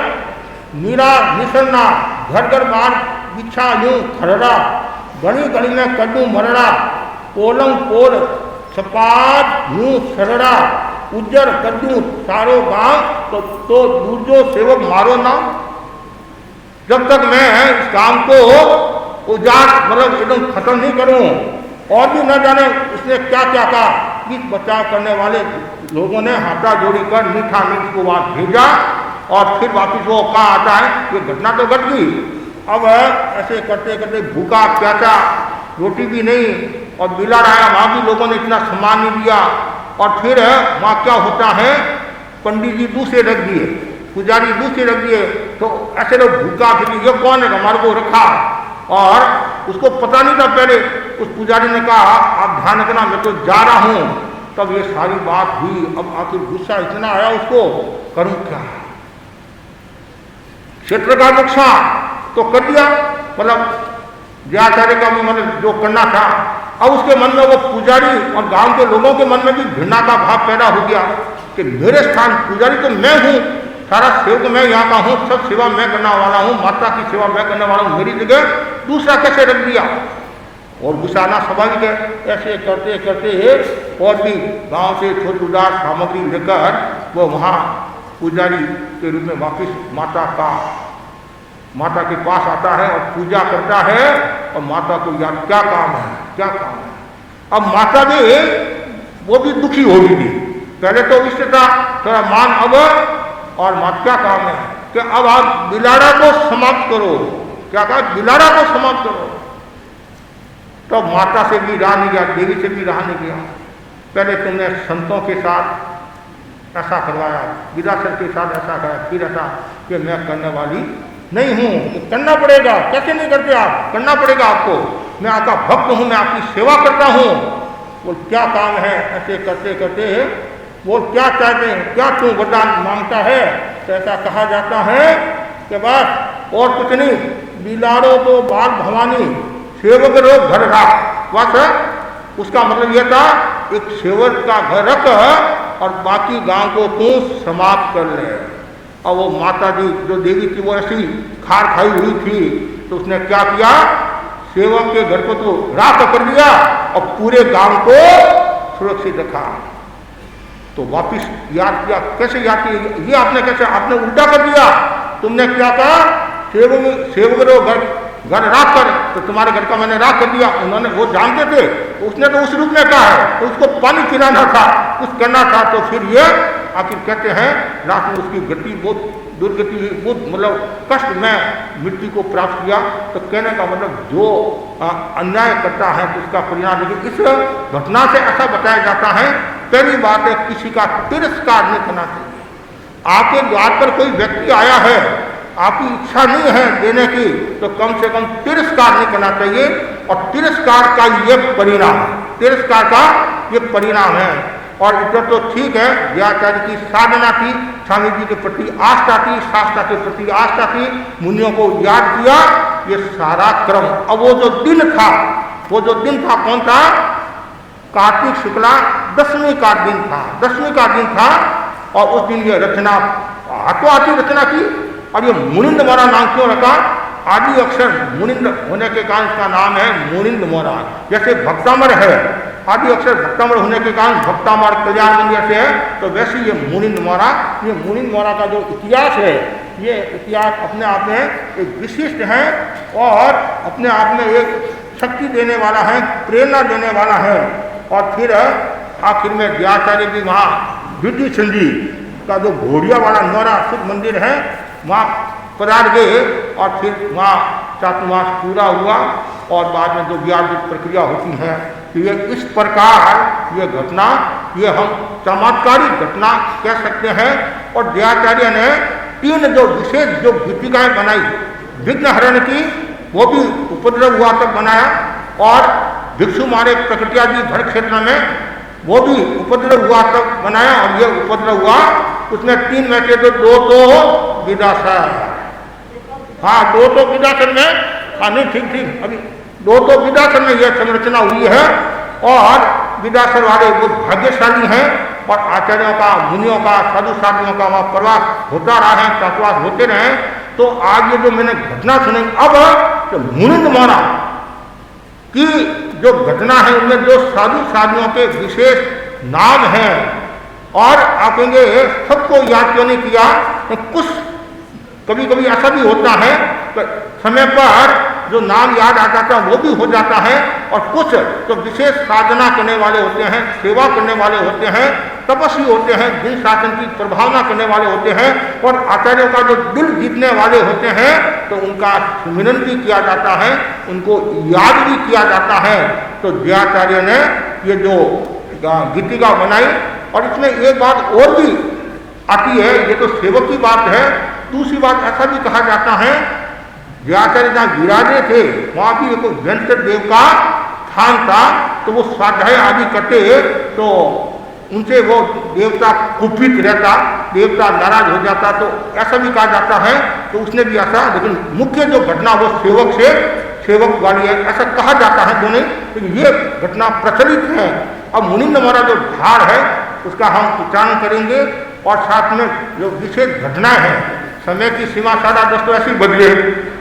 नीरा निसरना, घर घर बार बिछा यूं खरड़ा, गली गली में कद्दू मरड़ा, पोलंग पोल छपाद यूं सरड़ा, उज्जर कद्दू सारो गांव, तो दूजो सेवक मारो ना। जब तक मैं इस काम को उजाड़ मतलब एकदम खत्म नहीं करूं, और भी न जाने इसने क्या क्या कहा। बीच बचाव करने वाले लोगों ने हाथा जोड़ी कर मीठा मीठ को वहाँ भेजा, और फिर वापिस वो कहाँ आता है, ये घटना तो घट गई। अब ऐसे करते करते भूखा प्यासा, रोटी भी नहीं, और बिला आया, वहाँ भी लोगों ने इतना सम्मान नहीं दिया। और फिर वहाँ क्या होता है, पंडित जी दूसरे रख दिए, पुजारी दूसरे रख दिए, तो ऐसे लोग भूखा फिर ये कौन है हमारे को रखा। और उसको पता नहीं था पहले, उस पुजारी ने कहा आप ध्यान रखना मैं तो जा रहा हूँ। तब ये सारी बात हुई। अब आखिर गुस्सा इतना आया उसको, करूँ क्या, क्षेत्र का नुकसान तो कर दिया, मतलब व्याचार्य का भी मतलब जो करना था। अब उसके मन में वो पुजारी और गांव के लोगों के मन में भी घृणा का भाव पैदा हो गया कि मेरे स्थान पुजारी तो मैं हूँ, सारा सेवक मैं यहाँ का हूँ, सब सेवा मैं करने वाला हूँ, माता की सेवा मैं करने वाला हूँ, मेरी जगह दूसरा कैसे रख दिया। और गुस्सा आना स्वाभाविक है। ऐसे करते करते और भी गांव से छोटुदार सामग्री लेकर वो वहाँ पुजारी के रूप में वापिस माता के पास आता है और पूजा करता है। और माता को याद क्या काम है, क्या काम है। अब माता भी वो भी दुखी होगी थी, पहले तो इष्ट था थोड़ा मान, अब और माता क्या काम है कि अब आप बिलाड़ा को समाप्त करो। क्या कहा? बिलाड़ा को समाप्त करो। तो माता से भी रहा नहीं गया, देवी से भी रहा नहीं गया। पहले तुमने संतों के साथ ऐसा करवाया, विरासत के साथ ऐसा कराया, फिर ऐसा कि मैं करने वाली नहीं हूँ, तो करना पड़ेगा। कैसे नहीं करते आप? करना पड़ेगा आपको। मैं आपका भक्त हूँ, मैं आपकी सेवा करता हूँ। वो क्या काम है? ऐसे करते करते वो क्या चाहते हैं, क्या तू वरदान मांगता है? तो ऐसा कहा जाता है कि बस और कुछ नहीं, बिलाड़ो तो बाल भवानी, सेवक रो घर रख। बस उसका मतलब यह था, एक सेवक का घर रख और बाकी गांव को तू समाप्त कर ले। और वो माता जी जो देवी थी वो ऐसी खार खाई हुई थी, तो उसने क्या किया? सेवक के घर को तो राख कर दिया और पूरे गांव को सुरक्षित रखा। तो वापिस याद किया, कैसे याद किया? ये आपने कैसे? आपने उल्टा कर दिया। तुमने क्या कहा? सेवक घर राख कर, तो तुम्हारे घर का मैंने राख कर दिया। उन्होंने, वो जानते थे, उसने तो उस रूप में कहा है, तो उसको पानी पिलाना था, कुछ करना था। तो फिर ये आखिर कहते हैं रात में उसकी गति बहुत दुर्गति हुई, बहुत मतलब कष्ट में मृत्यु को प्राप्त किया। तो कहने का मतलब जो अन्याय करता है तो उसका परिणाम। लेकिन इस घटना से ऐसा बताया जाता है, पहली बात है किसी का तिरस्कार नहीं करना चाहिए। आपके द्वार पर कोई व्यक्ति आया है, आपकी इच्छा नहीं है देने की, तो कम से कम तिरस्कार नहीं करना चाहिए। और तिरस्कार का ये परिणाम, तिरस्कार का ये परिणाम है। और इधर तो ठीक है, व्याचार्य की साधना थी, स्वामी जी के प्रति आस्था थी, शास्त्र के प्रति आस्था थी, मुनियों को याद किया, ये सारा क्रम। अब वो जो दिन था, वो जो दिन था कौन था? कार्तिक शुक्ला दशमी का दिन था, दशमी का दिन था। और उस दिन ये रचना हाथों हाथी रचना की। और ये मुनिंद मोरा नाम क्यों रखा? आदि अक्षर मुनिंद होने के कारण इसका नाम है मुनिंद मोरा। जैसे भक्तामर है, आदि अक्षर भक्तामर होने के कारण भक्तामर कल्याण मंदिर से है, तो वैसे ये मुनिंद मोरा, ये मुनिंद मोरा का जो इतिहास है, ये इतिहास अपने आप में एक विशिष्ट है और अपने आप में एक शक्ति देने वाला है, प्रेरणा देने वाला है। और फिर आखिर में व्याचार्य भी वहाँ विधि संधि का जो घोड़िया वाला नौरा शुभ मंदिर है, वहाँ पधार गए। और फिर वहाँ चातुर्मास पूरा हुआ और बाद में जो व्यावृत प्रक्रिया होती है, तो ये इस प्रकार ये घटना, ये हम चमत्कारिक घटना कह सकते हैं। और व्याचार्य ने 3 जो विशेष जो गीतिकाएँ बनाई, विघ्न हरण की, वो भी उपद्रव हुआ तक बनाया। और भिक्षु मारे प्रकृतियादि भर क्षेत्र में वो भी उपद्रव हुआ तक बनाया। और ये उपद्रव हुआ, उसमें 3 में से तो 2 तो विदासर, हाँ 2 तो विदासर में, हाँ नहीं ठीक, अभी 2 तो विदासर में यह संरचना हुई है। और विदासर वाले वो भाग्यशाली हैं और आचार्यों का, मुनियों का, साधु साधुओं का वहाँ प्रवास होता रहा है, छात्रावास होते रहे। तो आज ये जो मैंने घटना सुनी, अब तो मुनिंद मोरा की जो घटना है उनमें जो साधु साधुओं के विशेष नाम हैं, और आप कहेंगे सबको याद क्यों नहीं किया? तो कुछ कभी कभी ऐसा भी होता है कि समय पर जो नाम याद आ जाता है वो भी हो जाता है। और कुछ तो विशेष साधना करने वाले होते हैं, सेवा करने वाले होते हैं, तपस्वी होते हैं, दिन शासन की प्रभावना करने वाले होते हैं, और आचार्यों का जो दिल जीतने वाले होते हैं, तो उनका स्मरण भी किया जाता है, उनको याद भी किया जाता है। तो व्याचार्य ने ये जो गीतिका बनाई। और इसमें एक बात और भी आती है, ये तो सेवक की बात है। दूसरी बात ऐसा भी कहा जाता है, व्याचार्य जहाँ विराजे थे वहाँ भी एक वेंकट देव का स्थान था, तो वो स्वाध्याय आदि करते तो उनसे वो देवता कुपित रहता, देवता नाराज हो जाता, तो ऐसा भी कहा जाता है। तो उसने भी ऐसा, लेकिन मुख्य जो घटना वो सेवक वाली है, ऐसा कहा जाता है दोनों। तो ये घटना प्रचलित है। अब मुनिंद मोरा जो ढाल है उसका हम उच्चारण करेंगे, और साथ में जो विशेष घटनाएं हैं, समय की सीमा सारा दोस्तों ऐसी बदले,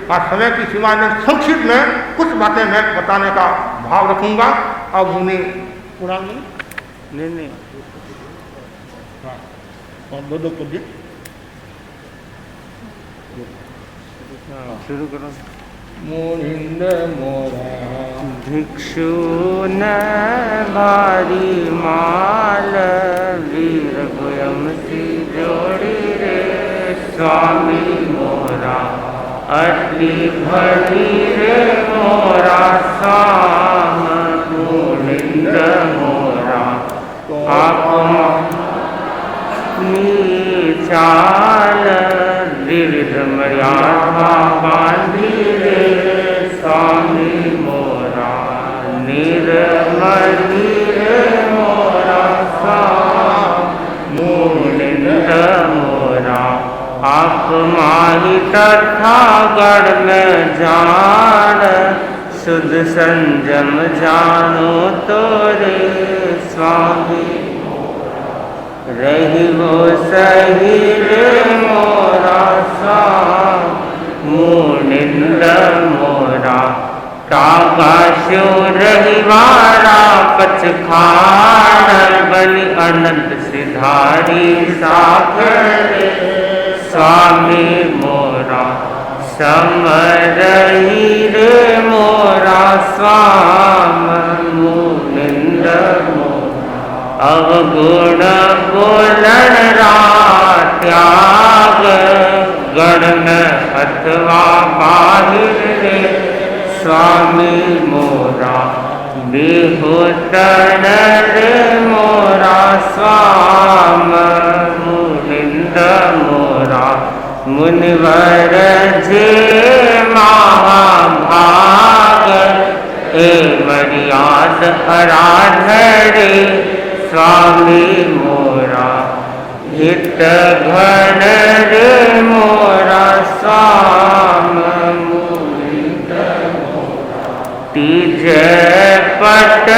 और समय की सीमा में संक्षिप्त में कुछ बातें मैं बताने का भाव रखूंगा। अब मुनि पुराण में नहीं, हाँ, और 2 पद्य शुरू करो। मुनिंद मोरा
भिक्षु न भारी माल वीर गुयम सी जोड़ी रे स्वामी मोरा अटली भरी रे मोरा साम मुनिंद मोरा आप चाल विविध मर्यादा बांधी रे स्वामी मोरा निर्मली रे मोरा मुनिंद मोरा आप माही तथा गढ़ में जान शुद्ध संजम जानो तोरे स्वामी रही वो सही रे मोरा मुनिंद मोरा काका शो रहीवारा पचखाड़ बलि अनंत सिधारी साखरे स्वामी मोरा समरही रे मोरा स्वाम मुनिंद मोरा अवगुण बोलन त्याग गण अथवा बाहिर रे स्वामी मोरा बिहुतन रे मोरा स्वाम मुनिंद मोरा मुनिवर जे महाभाग ए मर्याद आराधरे स्वामी मोरा हित घन रे मोरा स्वाम मुनिंद मोरा तीज पट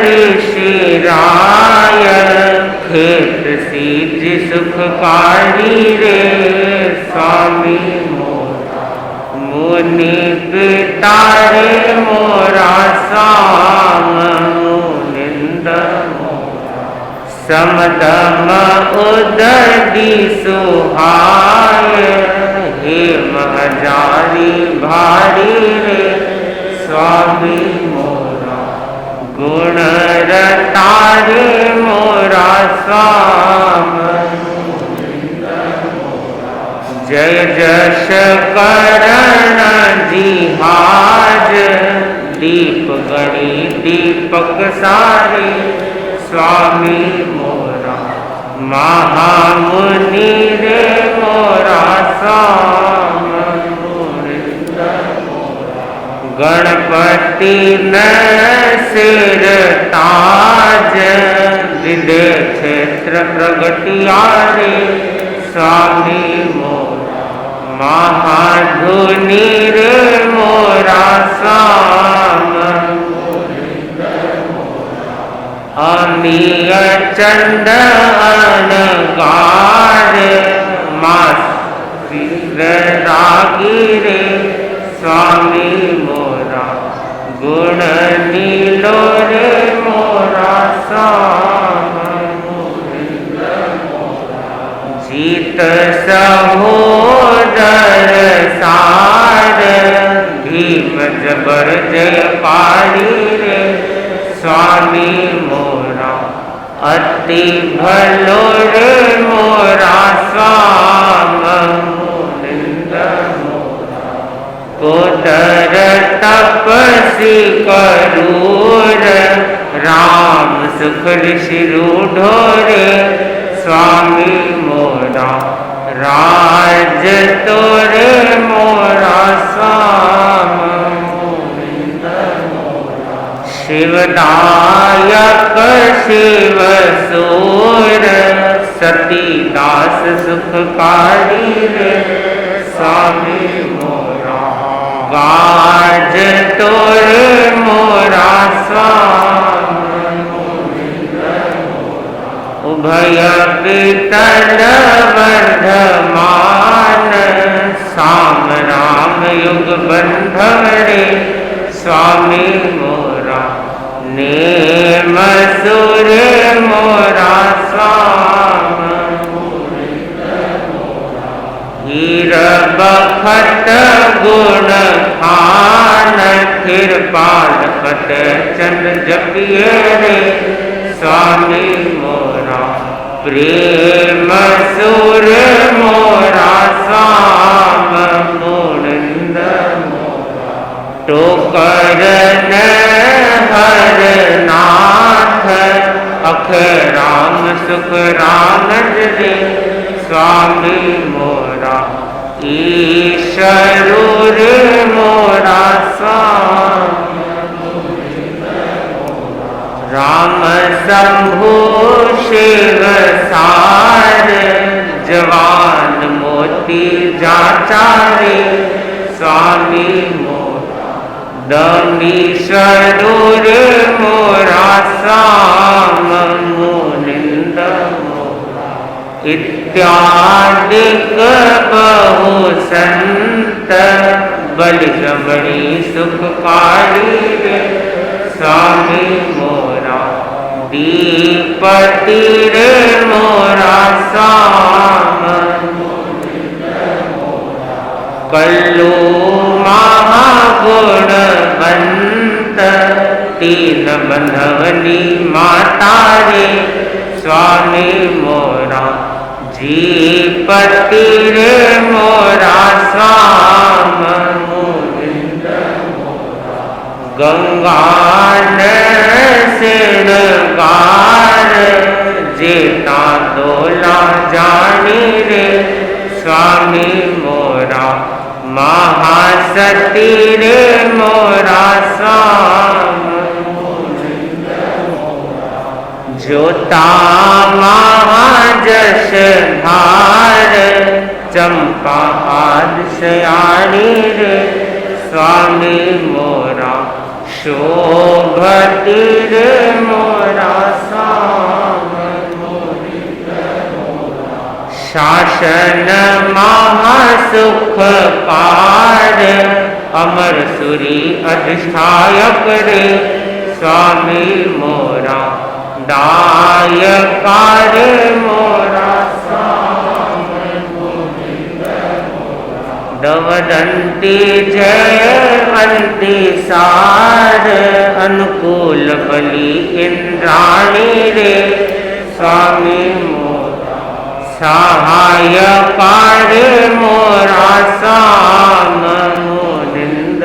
ऋषिराय खेत सीज सुखकारी रे स्वामी मोरा मुनि पिता रे मोरा स्वाम मुनिंद समदम उदरी सुहाय हे महजारी भारी रे स्वामी मोरा गुण रतारे मोरा स्वाम जय जश करण जिहाज दीप गणी दीपक सारे स्वामी मोरा महामुनि रे मोरा स्वाम मुनिंद मोरा गणपति न सिर ताज विदे क्षेत्र प्रगटिया रे स्वामी मोरा महाधुनि रे मोरा स्वाम अमीय चंद अनगार मासिर रागी रे स्वामी मोरा गुण नीलो रे मोरा स्वाम मुनिंद मोरा जीत सहोदर सार भीम जबर जय पारी रे स्वामी मोरा अति भलो रे मोरा स्वाम मुनिंद मोरा कोदर तपसी करूर राम सुख ऋषि रूढ़ोरे स्वामी मोरा राज तोरे मोरा स्वाम शिवदायक शिव सूर सती दास सुखकारी रे स्वामी मोरा गाज तोरे मोरा स्वाम उभय पितल वर्धमान साम राम युग बंधव रे स्वामी मोरा नेम सुर मोरा स्वाम हीर बखत गुण थान फिर पालकट चंद जपिए रे स्वामी मोरा प्रेम सुर मोरा साम मुनिंद टोकर हर नाथ अख राम सुख राम रे स्वामी मोरा ईश्वर मोरा स्वामी राम शंभु शिव सार जवान मोती जाचारे स्वामी मोरा दमीश्वर मोरा साम मुनिंद इत्यादिक बहु संत बलगमणि सुखकारी रे स्वामी मोरा दीपति रे मोरा साम कल्लू महागुणवंत तीन बंधवनी माता रे स्वामी मोरा जीपति रे मोरा स्वाम मुनिंद गंगान सिरगार जेता दोला जानी रे स्वामी मोरा महासती रे मोरा स्वाम जोता महाजश धार चंपा आद सयानी रे स्वामी मोरा शोभती रे मोरा साम शासन महासुख पार अमर सुरी अधिष्ठायक रे स्वामी मोरा दायकार मोरा साम दवदंती जयवंती सार अनुकूल बलि इंद्राणी रे स्वामी मोरा सहायकार मोरा साम मुनिंद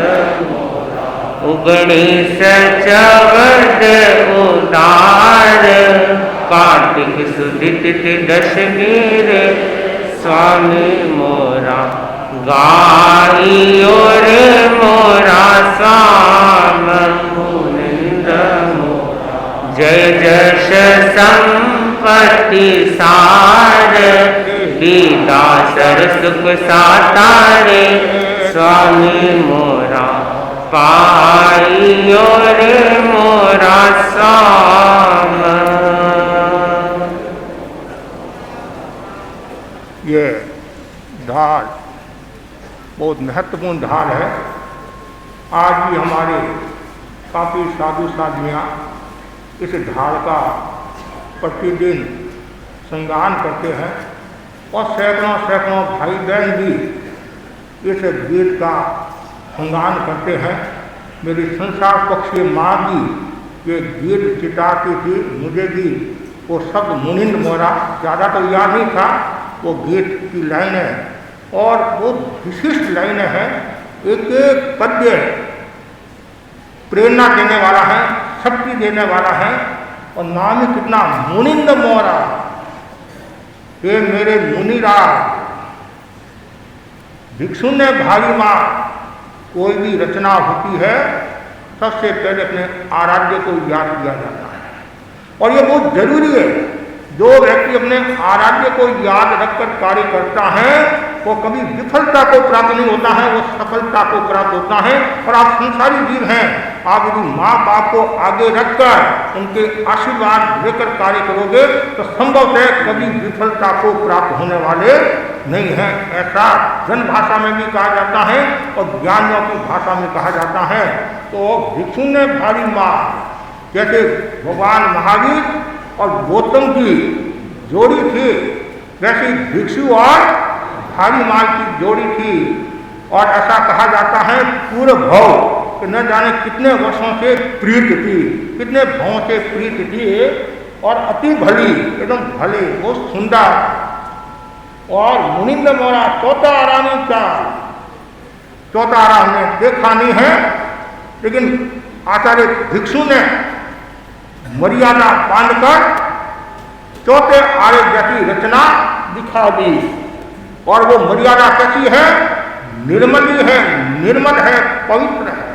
उगणेश चवद उदार कार्तिक सुदित दशमी रे स्वामी मोरा गाइयो रे मोरा साम मुनिंद जय जश संपत्ति सार विदासर सुख सातारे स्वामी मोरा पाइयो रे मोरा साम।
ये ढाल बहुत महत्वपूर्ण ढाल है। आज भी हमारे काफ़ी साधु साधियाँ इस ढाल का प्रतिदिन श्रृंगार करते हैं और सैकड़ों सैकड़ों भाई बहन भी इस गीत का श्रृंगार करते हैं। मेरी संसार पक्षी माँ भी ये गीत चिताती थी, मुझे भी वो शब्द मुनिंद मोरा ज़्यादा तो याद नहीं था, वो गीत की लाइनें और वो विशिष्ट लाइनें हैं। एक एक पद्य प्रेरणा देने वाला है, शक्ति देने वाला है और नाम ही कितना मुनिंद मोरा। ये मेरे मुनिराज भिक्षु ने भारी माँ कोई भी रचना होती है सबसे पहले अपने आराध्य को याद किया जाता है और ये बहुत जरूरी है। जो व्यक्ति अपने आराध्य को याद रखकर कार्य करता है वो कभी विफलता को प्राप्त नहीं होता है, वो सफलता को प्राप्त होता है। और आप संसारी जीव हैं, आप यदि माँ बाप को आगे रखकर उनके आशीर्वाद लेकर कार्य करोगे तो संभव है कभी विफलता को प्राप्त होने वाले नहीं हैं। ऐसा जन भाषा में भी कहा जाता है और ज्ञानियों की भाषा में कहा जाता है। तो भिक्षु ने भारी माँ जैसे भगवान महावीर और गौतम की जोड़ी थी, वैसे भिक्षु और भारी माल की जोड़ी थी। और ऐसा कहा जाता है पूर्व भव कि न जाने कितने वर्षों से प्रीत थी, कितने भावों से प्रीत थी, और अति भली, एकदम भले, वो सुंदर। और मुनिंद मोरा चौथा आरामी का, चौथा आराम ने देखा नहीं है, लेकिन आचार्य भिक्षु ने मर्यादा बांधकर चौथे आर्य जैसी रचना दिखा दी। और वो मर्यादा कैसी है? निर्मली है, निर्मल है, पवित्र है।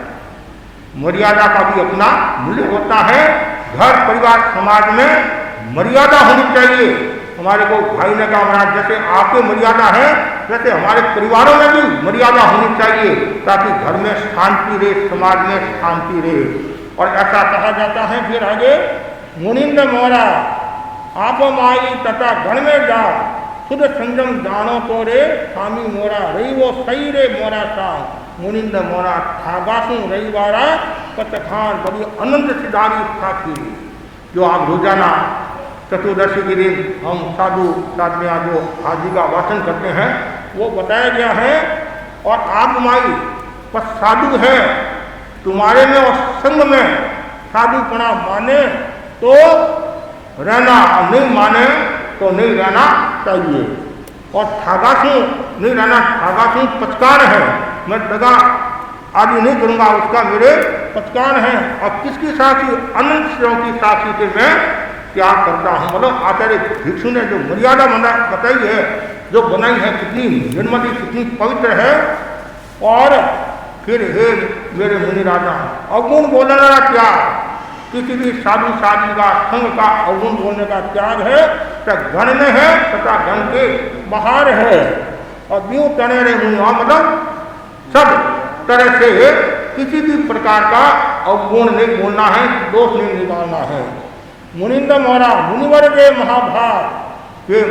मर्यादा का भी अपना मूल्य होता है। घर परिवार समाज में मर्यादा होनी चाहिए। हमारे को भाई ने कहा महाराज जैसे आपके मर्यादा है वैसे हमारे परिवारों में भी मर्यादा होनी चाहिए, ताकि घर में शांति रहे, समाज में शांति रहे। और ऐसा कहा जाता है फिर आगे, मुनिंद मोरा आप माई तथा गण में जा, खुद संजम जानो तो रे स्वामी मोरा रही वो सही रे मोरा सा, मुनिंद मोरा थागासू रविवारा कथखान बड़ी अनंत सिधारी साथी। जो आप रोजाना चतुर्दशी के दिन हम साधु साधनियाँ जो हाजी का वाचन करते हैं वो बताया गया है। और आप माई पर साधु है तुम्हारे में और संग में साधुपना माने तो रहना, और नहीं माने तो नहीं रहना चाहिए। और थागासू नहीं रहना, थागासू पचकार है, मैं दगा आदि नहीं करूँगा, उसका मेरे पचकार है। और किसकी साक्षी? अनंत शिरों की साक्षी से मैं त्याग करता हूँ। मतलब आचार्य भिक्षु ने जो मर्यादा बताई है, जो बनाई है, कितनी निर्मली, कितनी पवित्र है। और फिर हे मेरे मुनि राजा, अवगुण बोलने का त्याग, किसी भी साधु साधु का संग का अवगुण बोलने का त्याग है, गण में है तथा गण के बाहर है। और यूं तने रे मुनि, मतलब सब तरह से किसी भी प्रकार का अवगुण नहीं बोलना है, दोष नहीं निकालना है। मुनिंद मोरा मुनिवर के महाभाग, वे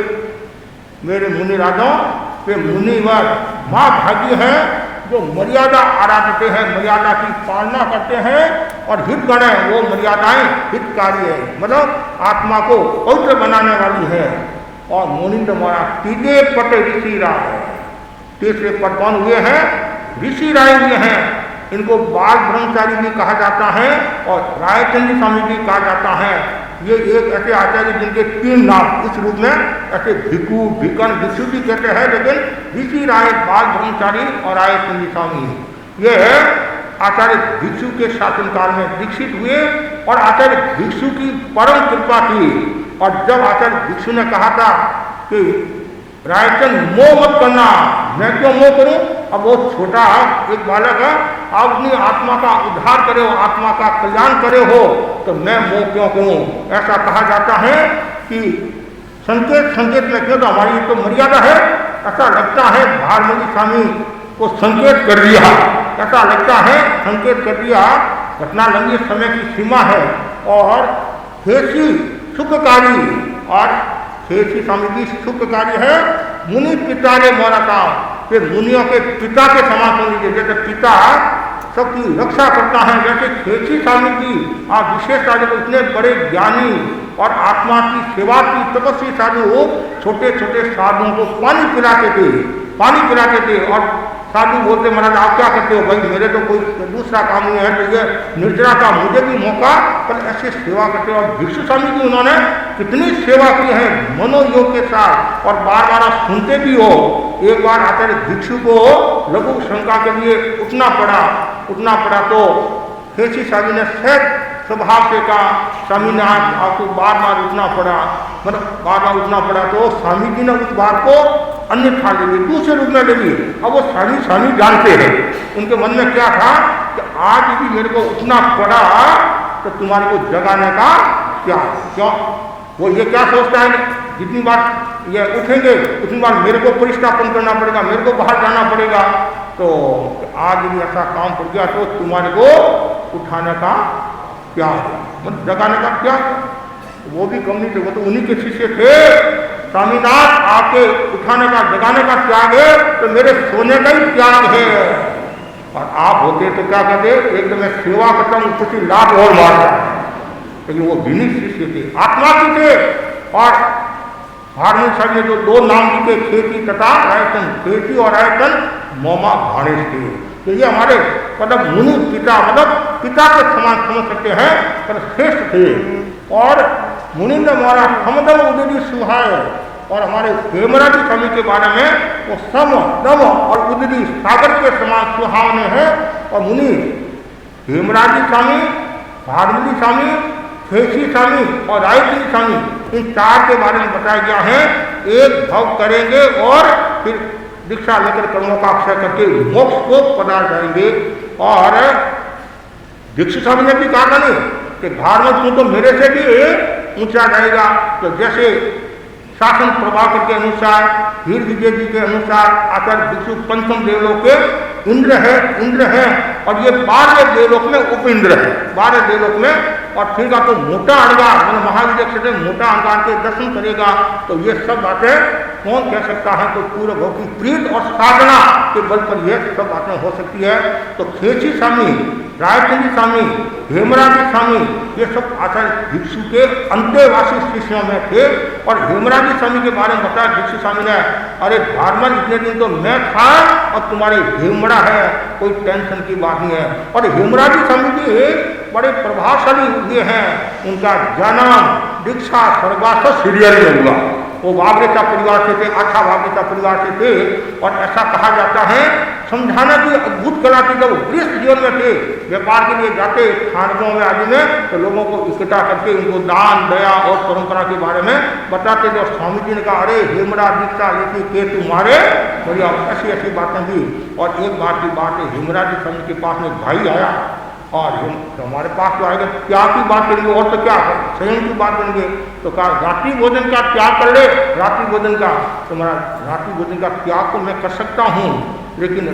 मेरे मुनि राजाओं, वे मुनिवर महाभागी हैं जो मर्यादा आराधते हैं, मर्यादा की पालना करते हैं। और हित गण है, वो मर्यादाएं हितकारी है, मतलब आत्मा को पवित्र बनाने वाली है। और मुनिंद मोरा तीजे पट ऋषि राय, तीसरे पट कौन हुए हैं? ऋषि राय हुए हैं। इनको बाल ब्रह्मचारी भी कहा जाता है और रायचंद्र स्वामी भी कहा जाता है। ये एक ऐसे आचार्य जिनके 3 नाम इस रूप में, ऐसे भिक्खु, भिक्खन, भिक्षु भी कहते हैं, लेकिन ऋषि राय, बाल ब्रह्मचारी और रायचंद्र स्वामी ये आचार्य भिक्षु के शासनकाल में दीक्षित हुए। और आचार्य भिक्षु की परम कृपा थी। और जब आचार्य भिक्षु ने कहा था कि रायचंद मोह मत करना, मैं क्यों मोह करूं? अब वो छोटा एक बालक है, आप अपनी आत्मा का उद्धार करे हो, आत्मा का कल्याण करे हो, तो मैं मोह क्यों करूं? ऐसा कहा जाता है कि संकेत में क्यों, तो हमारी तो मर्यादा है। ऐसा लगता है भारमणि स्वामी को संकेत कर दिया, ऐसा लगता है संकेत कर दिया, घटना लंबी समय की सीमा है। और हेसी सुखकारी, और हेसी स्वामी भी सुखकारी है। मुनि पिता ने मोरा था, फिर मुनियों के पिता के समान समझिए, जैसे पिता सबकी रक्षा करता है, जैसे खेची स्वामी की आप विशेष साधु, इतने बड़े ज्ञानी और आत्मा की सेवा की तपस्वी साधु छोटे छोटे साधुओं को पानी पिलाते थे। और साधु बोलते महाराज आप क्या करते हो? भाई मेरे तो कोई दूसरा काम नहीं है, तो ये निर्जरा का मुझे भी मौका, पर ऐसे सेवा करते हो। और भिक्षु स्वामी की उन्होंने कितनी सेवा की है मनोयोग के साथ, और बार बार आप सुनते भी हो। एक बार आचार्य भिक्षु को लघु शंका के लिए उठना पड़ा तो खेची स्वामी ने सहज स्वभाव से कहा, स्वामी ने आपको बार बार उठना पड़ा, तो स्वामी जी ने उस बात को अन्यथा ले ली, दूसरे रूप में ले ली। अब वो स्वामी जानते हैं, उनके मन में क्या था कि आज भी मेरे को उठना पड़ा तो तुम्हारे को जगाने का क्यों? वो ये क्या सोचता है, जितनी बार ये उठेंगे उतनी बार मेरे को परिष्ठापन करना पड़ेगा, मेरे को बाहर जाना पड़ेगा, तो आज भी ऐसा काम पड़ गया तो तुम्हारे को उठाने का क्या, मतलब जगाने का क्या? वो भी कम नहीं थे, वो तो उन्हीं के शिष्य थे। स्वामीनाथ आपके उठाने का जगाने का त्याग है तो मेरे सोने का ही त्याग है। और आप होते तो क्या कहते, एक तो मैं सेवा करता हूँ, कुछ लाभ और मारता, लेकिन वो विनीत शिष्य थे, आत्मा की थे। और भारमणि साहब ने जो 2 नाम लिखे, खेती तथा रायचंद, खेती और रायचंद मोमा भाणेज थे। तो ये हमारे मतलब मुनि पिता मतलब पिता के समान समझ सकते हैं, पर श्रेष्ठ थे। और मुनिंद्र मोरा समदम उदरी सुहाय, और हमारे हेमराज स्वामी के बारे में वो सम दम और उदरी सागर के समान सुहावने हैं। और मुनि हेमराज स्वामी, भागवती स्वामी, खेसी स्वामी और रायत्री स्वामी, इन चार के बारे में बताया गया है। एक भव करेंगे और फिर दीक्षा लेकर कर्मों का अक्षय करके मोक्ष को पधार जाएंगे। और दीक्षित स्वामी ने भी कहा था नहीं कि धार्मिक तू तो मेरे से भी ऊंचा जाएगा। तो जैसे शासन प्रभाकर के अनुसार, हीर विजय जी के अनुसार आचार्य भिक्षु पंचम देवलोक के इंद्र है और ये 12 देवलोक में उप इंद्र है, 12 देवलोक में। और फिर का तो मोटा अणगार मैंने महाविजय क्षेत्र में मोटा अणगार के दर्शन करेगा। तो ये सब बातें कौन कह सकता है? तो पूर्व भव की प्रीत और साधना के बल पर यह सब बातें हो सकती है। तो खेची स्वामी, रायचंदी स्वामी, हेमराज स्वामी, ये सब आचार्य भिक्षु के अंतेवासी शिष्यों में थे। और हेमराज स्वामी के बारे में बताया भिक्षु स्वामी ने, अरे धार्मल इतने दिन तो मैं था और तुम्हारे हेमड़ा है, कोई टेंशन की बात नहीं है। और हेमराज स्वामी भी बड़े प्रभावशाली हुए हैं। उनका जन्म दीक्षा स्वर्गास्थ सीरियल में हुआ। वो वाग्देवता परिवार से थे, अच्छा वाग्देवता परिवार से थे। और ऐसा कहा जाता है, समझाना की अद्भुत कला थी। जब गृहस्थ जीवन में थे, व्यापार के लिए जाते खानों में आदि में, तो लोगों को इकट्ठा करके उनको दान दया और परंपरा के बारे में बताते थे। और स्वामी जी ने कहा, अरे हेमरा दीक्षा लेती के तुम्हारे बढ़िया, ऐसी ऐसी बातें भी। और एक बात की बात है, हेमराज स्वामी के पास में भाई आया और तो हमारे पास तो आएगा, क्या की बात करेंगे और तो क्या स्वयं की बात करेंगे। तो कहा रात्रि भोजन का त्याग कर ले, रात्रि भोजन का। तुम्हारा रात्रि भोजन का त्याग तो मैं कर सकता हूँ, लेकिन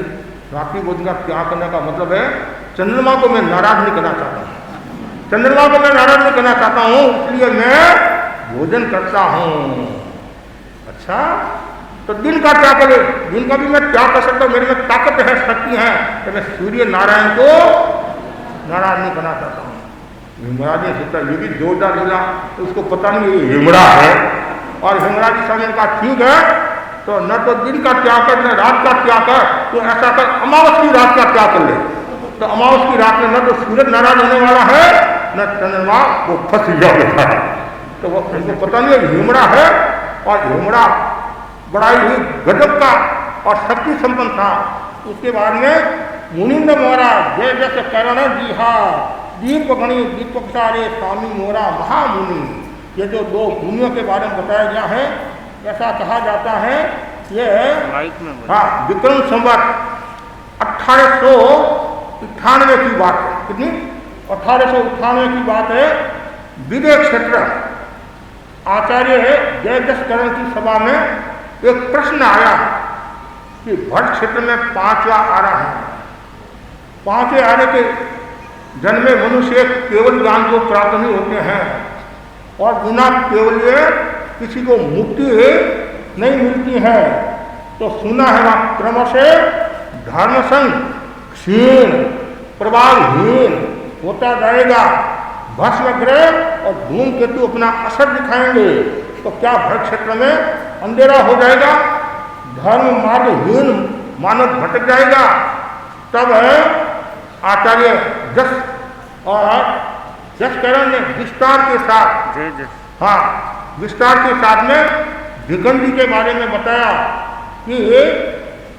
रात्रि भोजन का त्याग करने का मतलब है चंद्रमा को मैं नाराज नहीं करना चाहता हूँ, चंद्रमा को मैं नाराज नहीं करना चाहता हूँ, इसलिए मैं भोजन करता हूँ। अच्छा, तो दिन का त्याग करे, दिन का भी मैं त्याग कर सकता हूँ, मेरे में ताकत है, शक्ति है, तो मैं सूर्य नारायण को नाराज नहीं करना चाहता हूँ। हेमराज ने सोचा ये भी जोरदार लीला, तो उसको पता नहीं ये हेमरा है। और हेमराज स्वामी ने कहा ठीक है, तो न तो दिन का त्याग कर न रात का त्याग कर, तो ऐसा कर अमावस की रात का त्याग कर ले। तो अमावस की रात में न तो सूरज नाराज होने वाला है, न चंद्रमा वो फंस जाएगा है। तो वो उनको पता नहीं हेमरा है। और हेमरा बड़ा ही गजब का और शक्ति संपन्न था। उसके बाद में मुनिंद्र मोरा जय जस करण दीहा, दीप गणी दीपक सारे स्वामी मोरा महामुनि। ये जो दो मुनियों के बारे में बताया गया है, ऐसा कहा जाता है ये हाँ विक्रम संवत 1898 की बात है। कितनी? 1898 की बात है। विदेह क्षेत्र आचार्य जय जस करण की सभा में एक प्रश्न आया कि भट्ट क्षेत्र में 5वां आरा है, 5वें आरे के जन्मे मनुष्य केवल ज्ञान को प्राप्त नहीं होते हैं और बिना केवल किसी को मुक्ति नहीं मिलती है। तो सुना है वहाँ क्रमश धर्म संग क्षीण प्रभावहीन होता जाएगा, भस्म ग्रह और धूमकेतु अपना असर दिखाएंगे। तो क्या भट्ट क्षेत्र में अंधेरा हो जाएगा, धर्म मार्गहीन मानव भटक जाएगा। तब आचार्य जस और जसकरण ने विस्तार के साथ विस्तार के साथ में भिगंडी के बारे में बताया कि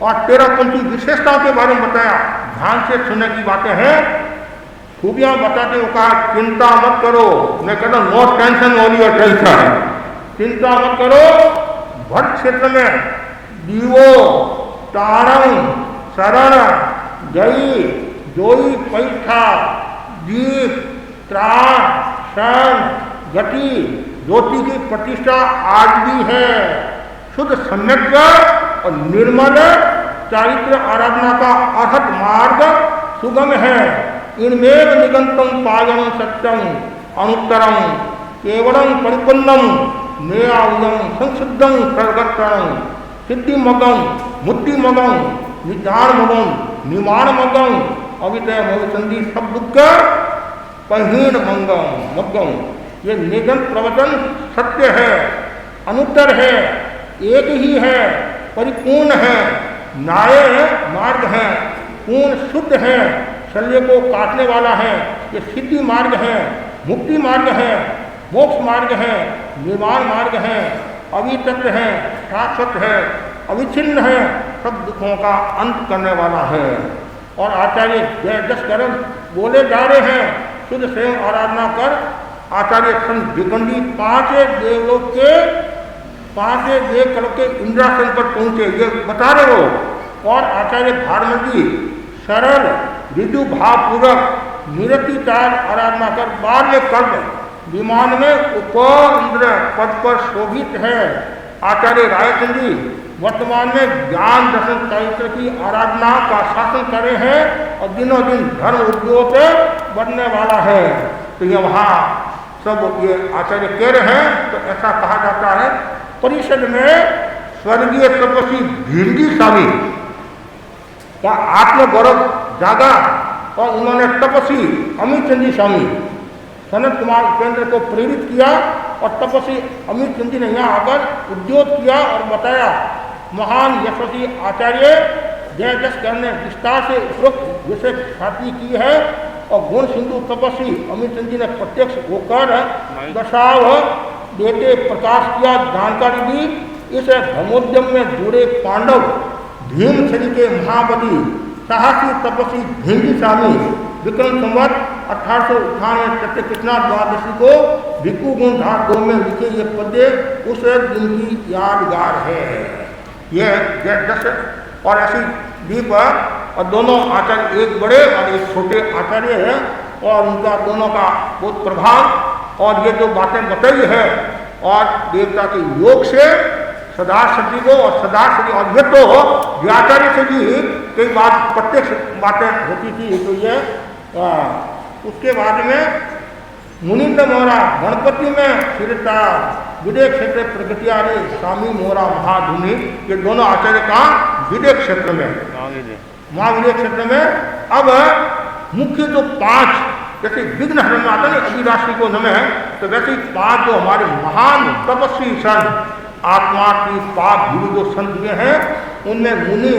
और 13पंथी विशेषताओं के बारे में बताया। ध्यान से सुनने की बातें हैं, खूबियां बताते हुए कहा चिंता मत करो। मैं कहता हूँ no tension only your tension, चिंता मत करो। भट्ट क्षेत्र में दीवो तारंग शरण गई जोई पैठा दीप त्राण शन गति ज्योति की प्रतिष्ठा आज भी है। शुद्ध सम्यक और निर्मल चारित्र आराधना का अर्हत मार्ग सुगम है। इनमें निगंतम पायम सत्यम अनुत्तरम केवलम परिपन्नम नेयावयम संशुद्धम प्रगतम सिद्धिमगम मुक्तिमगम निदानमगम निमाणमगम अवितय भविसंधि सब दुख पहीन मंगम मग्गम। ये निगंत प्रवचन सत्य है, अनुत्तर है, एक ही है, परिपूर्ण है, न्याय मार्ग है, पूर्ण शुद्ध है, शल्य को काटने वाला है, ये सिद्धि मार्ग है, मुक्ति मार्ग है, मोक्ष मार्ग है, निर्वाण मार्ग है, अविचक्र है, शाश्वत है, अविच्छिन्न है, सब दुखों का अंत करने वाला है। और आचार्य जय जस करम बोले जा रहे हैं, शुद्ध स्वयं आराधना कर आचार्य संत विकंडी पांचों देवलोक के पांचों देव कल के इंद्रासन पर पहुंचे, ये बता रहे हो। और आचार्य भारमती सरल विदु भावपूर्वक निरतिचार आराधना कर बाल्य कल्प विमान में उपेंद्र पद पर शोभित है। आचार्य रायचंद जी वर्तमान में ज्ञान दर्शन चरित्र की आराधना का शासन कर रहे हैं और दिनों दिन धर्म उद्योग बढ़ने वाला है। तो ये वहाँ सब ये आचार्य कह रहे हैं। तो ऐसा कहा जाता है परिषद में स्वर्गीय तपस्वी भीमजी स्वामी का आत्मगौरव जागा और उन्होंने तपस्वी अमित चंद जी स्वामी सनत कुमार उपेंद्र को प्रेरित किया और तपस्वी अमित चंद जी ने यहाँ आकर उद्योग किया और बताया। महान यशस्वी आचार्य जय जस करने विस्तार से उपरोक्त विषय ख्याति की है और गुण सिंधु तपस्वी अमित चंद जी ने प्रत्यक्ष होकर दशाव देते प्रकाश किया, जानकारी दी। इस धर्मोद्यम में जुड़े पांडव भीमसेन के महाबली साहसी तपस्वी भीमजी स्वामी विक्रम संवत 1898 चैत्र कृष्णा द्वादशी को भिक्खु गुण घाट 2 में लिखे ये पद्य उस दिन की यादगार है। यह जस और ऐसी दीप और दोनों आचार्य एक बड़े और एक छोटे आचार्य हैं और उनका दोनों का बहुत प्रभाव और ये जो बातें बताई है और देवता के योग से सदाशिव को और सदाशिव और ये तो व्याचार्य से भी कई बात प्रत्यक्ष बातें होती थी। तो ये उसके बाद में मुनिंद मोरा गणपति में फिरता विदेश क्षेत्र प्रगतियारे स्वामी मोरा महाधुनी, ये दोनों आचार्य का विदेश क्षेत्र में महाविदेश क्षेत्र में। अब मुख्य जो 5 जैसे विघ्न हरण आता है अभिराशि को नमे है, तो वैसे 5 जो हमारे महान तपस्वी संत आत्मा की पाप गुरु जो संत हुए हैं उनमें मुनि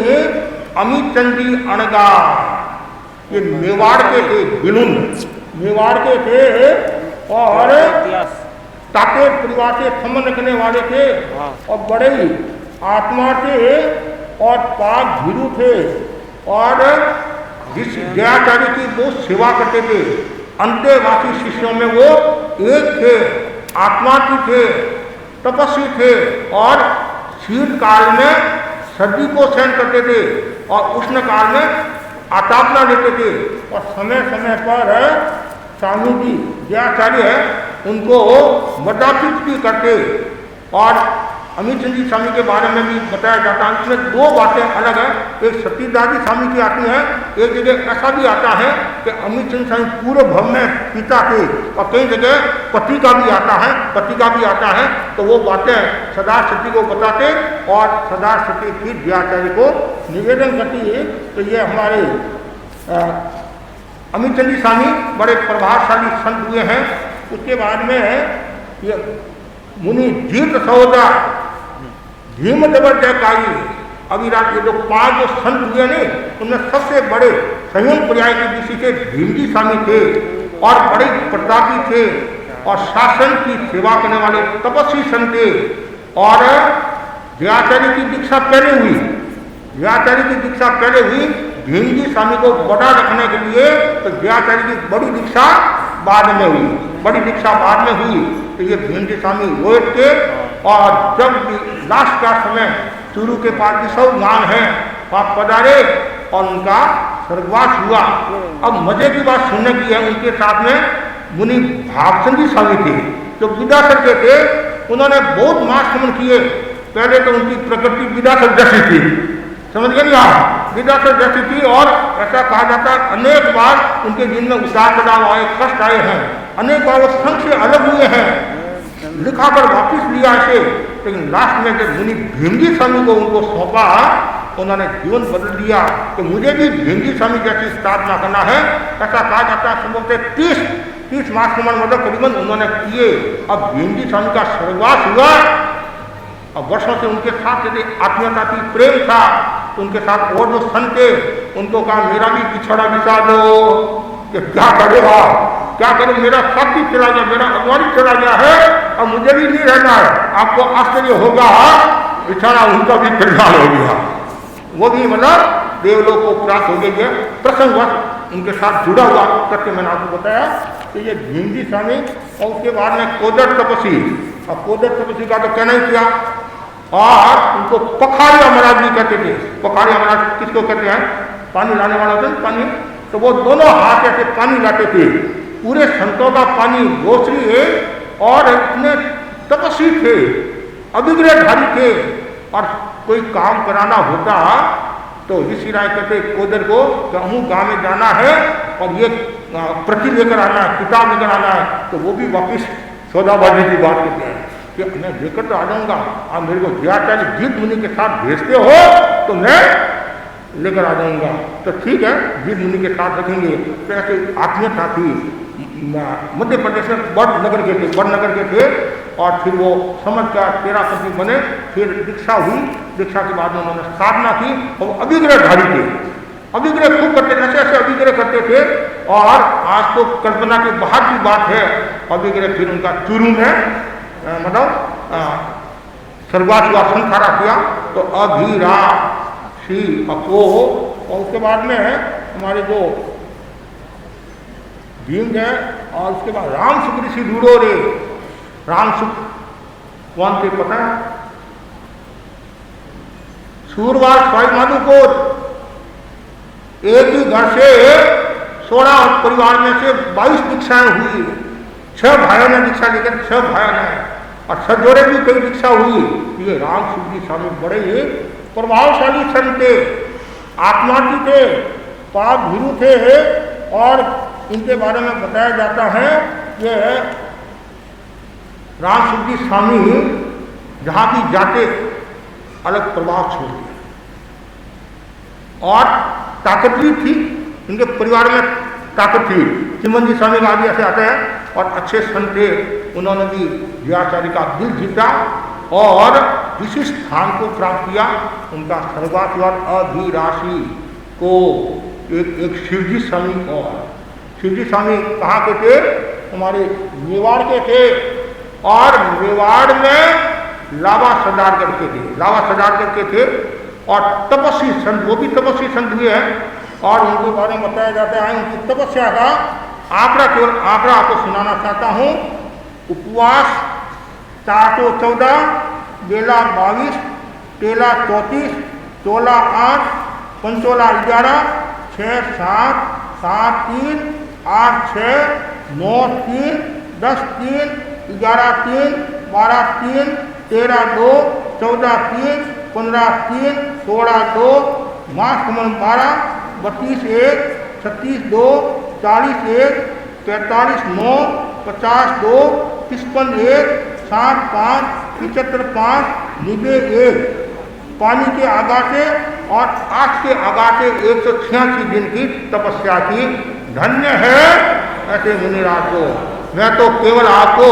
अमित चंद जी अणगा, ये मेवाड़ के थे, बिलुन मेवाड़ के थे और ताके परिवार से संबंध रखने वाले थे और बड़े ही आत्मा थे और पाक भीरू थे और जिस जयाचार्य की वो सेवा करते थे। अंत्यवासी शिष्यों में वो एक थे, आत्मार्थी थे, तपस्वी थे और शीत काल में सर्दी को सहन करते थे और उष्ण काल में आतापना लेते थे और समय समय पर स्वामी जी जयाचार्य उनको मर्दापित भी करते। और अमित चंद जी स्वामी के बारे में भी बताया जाता है। इसमें 2 बातें अलग हैं, एक सतीदादी स्वामी की आती है, एक जगह ऐसा भी आता है कि अमित चंद स्वामी पूरे भव में पिता थे और कई जगह पति का भी आता है, पति का भी आता है। तो वो बातें सदा सती को बताते और सदा सती भी व्याचार्य को निवेदन करती है। तो ये हमारे अमित चंद जी स्वामी बड़े प्रभावशाली संत हुए हैं। उसके बाद में ये मुनि जीत सहोदा भीम जबरदस्ती अविराट, ये जो 5 जो संत हुए ने उनमें सबसे बड़े संयम पर्याय के ऋषि के भीमजी स्वामी थे और बड़े प्रतापी थे और शासन की सेवा करने वाले तपस्वी संत थे। और जयाचार्य की दीक्षा पहले हुई, जयाचार्य की दीक्षा पहले हुई, भीमजी स्वामी को बड़ा रखने के लिए तो जयाचार्य की बड़ी दीक्षा बाद में हुई, बड़ी दीक्षा बाद में हुई। तो ये भीमजी स्वामी रोहित के और जब भी लास्ट का समय चूरू के पास भी सब गांव है वहाँ पधारे और उनका स्वर्गवास हुआ। अब मजे की बात सुनने की है, उनके साथ में मुनि भागचंद जी स्वामी थे जो विदासर के थे। उन्होंने बहुत मास समन किए। पहले तो उनकी प्रकृति विदासर जैसी थी, समझ गए नहीं आप, विदासर जैसी थी और ऐसा कहा जाता है अनेक बार उनके दिन में उतार चढ़ाव आए, कष्ट आए हैं, अनेक बार वो संघ से अलग हुए हैं, लिखा कर वापिस लिया इसे। लेकिन लास्ट में जब मुनि भीमजी स्वामी को उनको सौंपा उन्होंने जीवन बदल दिया। तो मुझे भी भीमजी स्वामी जैसी स्थापना करना है, ऐसा कहा जाता है। संभवतः 30 मास मतलब करीबन उन्होंने किए। अब भीमजी स्वामी का स्वर्गवास हुआ और वर्षों से उनके साथ यदि आत्मीयता थी, प्रेम था तो उनके साथ और जो संत थे उनको कहा मेरा भी बिछड़ा बिछा दो, कि क्या करेगा, क्या करे, मेरा साथी चला गया, मेरा अगवानी चला गया है, अब मुझे भी नहीं रहना है। आपको आश्चर्य होगा, बिछाना उनका भी कल्याण हो गया, वो भी मतलब देवलोक को प्राप्त हो गई है। प्रसंगवश उनके साथ जुड़ा हुआ करके मैंने आपको बताया कि ये भीमजी स्वामी और उसके बाद में कोदर तपसी, अब कोदर तपसी का तो कहना ही किया, और उनको पखारिया महाराज भी कहते थे। पखारिया महाराज किसको कहते हैं, पानी लाने वाला होता है पानी, तो वो दोनों हाथ ऐसे पानी लाते थे, पूरे संतों का पानी गोसरी है, और इतने तपस्वी थे, अभिग्रहधारी थे, और कोई काम कराना होता तो ऋषि राय कहते कोदर को कि अमुक गाँव में जाना है और ये प्रति लेकर आना है, किताब लेकर आना है, तो वो भी वापिस सौदाबाजी की बात करते हैं कि मैं लेकर तो आ जाऊंगा, आप मेरे को जयाचार्य जीत मुनि के साथ भेजते हो तो मैं लेकर आ जाऊंगा। तो ठीक है, जीत मुनि के साथ रखेंगे। तो ऐसे आत्मीयता थी। मध्य प्रदेश में बड़नगर के थे, और फिर वो समझ कर 13 पति बने, फिर दीक्षा हुई, दीक्षा के बाद में उन्होंने साधना की, और अभिग्रहधारी थे, अभिग्रह खूब करते थे, ऐसे अभिग्रह करते थे, और आज तो कल्पना के बाहर की बात है अभिग्रह। फिर उनका चुरू में मतलब स्वर्गवास हुआ, संसारा किया, तो अभिरा श्री अपो, और उसके बाद में हमारे जो भीम है, और उसके बाद राम सुख ऋषि रूढ़ो रे, राम सुख कौन थे पता है, सूरवार स्वाई माधुपुर, एक ही घर से 16 परिवार में से 22 दीक्षाएं हुई, 6 भाइयों ने दीक्षा लेकर, 6 भाइयों ने, और सजोरे भी कई दीक्षा हुई। ये राम सुख जी स्वामी बड़े ही प्रभावशाली संत थे, आत्मार्थी थे, पाप भीरू थे, और इनके बारे में बताया जाता है कि राम सुख जी स्वामी जहाँ भी जाते अलग प्रभाव छोड़ते, और ताकत भी थी, इनके परिवार में ताकत थी। चिमन जी स्वामी आदि ऐसे आते हैं, और अच्छे संत थे, उन्होंने भी जयाचार्य का दिल जीता और विशिष्ट स्थान को प्राप्त किया। उनका सर्वाधिकार अभिराशि को एक शिवजी स्वामी, और शिवजी स्वामी कहाँ के थे, हमारे मेवाड़ के थे, और मेवाड़ में लावा सदारगढ़ के थे, लावा सदारगढ़ के थे, और तपस्वी संत, वो भी तपस्वी संत हुए हैं, और उनके बारे में बताया जाता है उनकी तपस्या का आंकड़ा, केवल आंकड़ा आपको सुनाना चाहता हूँ। उपवास 414, बेला 22, तेला 34, तोला 8, पंचोला 11, 6 7, 7 3, 8 6, 9 3, 10 3, 11 3, 12 3, 13 2, 14 3, 15 3, 16 2, मास 12, 32 1, 36 2, 40 1, 43 9, 50 2, 55 1, 60 5, 75 5, 90 1, पानी के आगासे और आग के आगासे 186 दिन की तपस्या की। धन्य है ऐसे मुनिराज को। मैं तो केवल आपको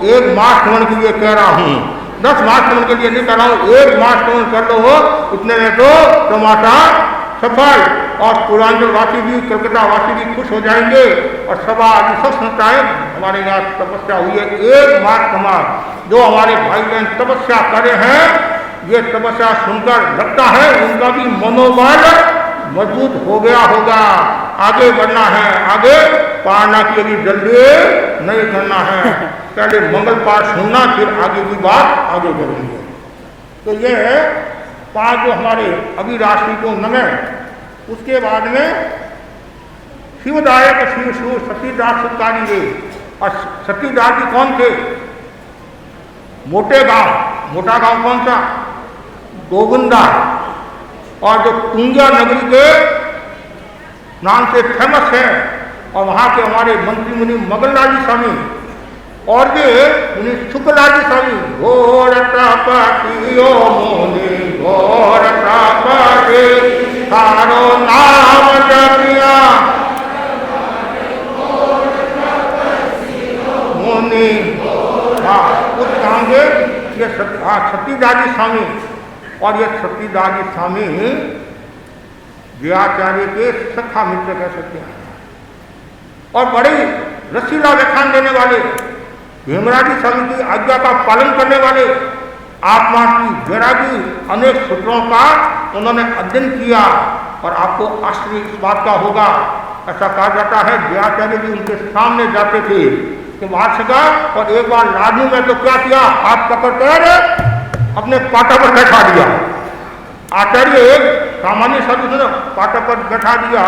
1 मास श्रवण के लिए कह रहा हूँ, 10 मास श्रवण के लिए नहीं कह रहा हूँ, 1 मास श्रवण कर लो, इतने में तो टमाटर सफल, और पूर्वांचल वासी भी, कलकत्ता वासी भी खुश हो जाएंगे, और सभा आदि सब संस्थाएं हमारे यहाँ तपस्या हुई है 1 मास समाज। जो हमारे भाई बहन तपस्या करे हैं, ये तपस्या सुनकर लगता है उनका भी मनोबल मजबूत हो गया होगा। आगे बढ़ना है, आगे पारना की अभी जल्दी नहीं करना है, पहले मंगल पाठ सुनना, फिर आगे की बात आगे करेंगे। तो ये है 5 जो हमारे अभिराशि को नमे। उसके बाद में शिवदायक शिव शिव सतीदास सुकारी रे, और सतीदास जी कौन थे, मोटे गांव, मोटा गांव कौन सा, गोविंदा, और जो कुंजा नगरी के नाम से फेमस है, और वहाँ के हमारे मंत्री मुनि मगनलाल जी स्वामी, और भी मुनि शुक्लाल जी स्वामी, घोर तपस्वियो मुनि घोर तपस्वी तारो नाम जपिया मुनि। हाँ, उस गाँव के ये सतीदास जी स्वामी, और ये सतीदादी स्वामी जयाचार्य के सखा मित्र कह सकते हैं और बड़े रसीला व्याख्यान देने वाले, हेमराजी स्वामी की आज्ञा का पालन करने वाले, आत्मा की वैरागी अनेक सूत्रों का उन्होंने अध्ययन किया। और आपको आश्चर्य इस बात का होगा, ऐसा कहा जाता है जयाचार्य जी उनके सामने जाते थे कि वहां का, और एक बार लाडू में तो क्या किया, हाथ पकड़कर अपने पाटा पर बैठा दिया। आचार्य एक सामान्य साधु ने पाटा पर बैठा दिया,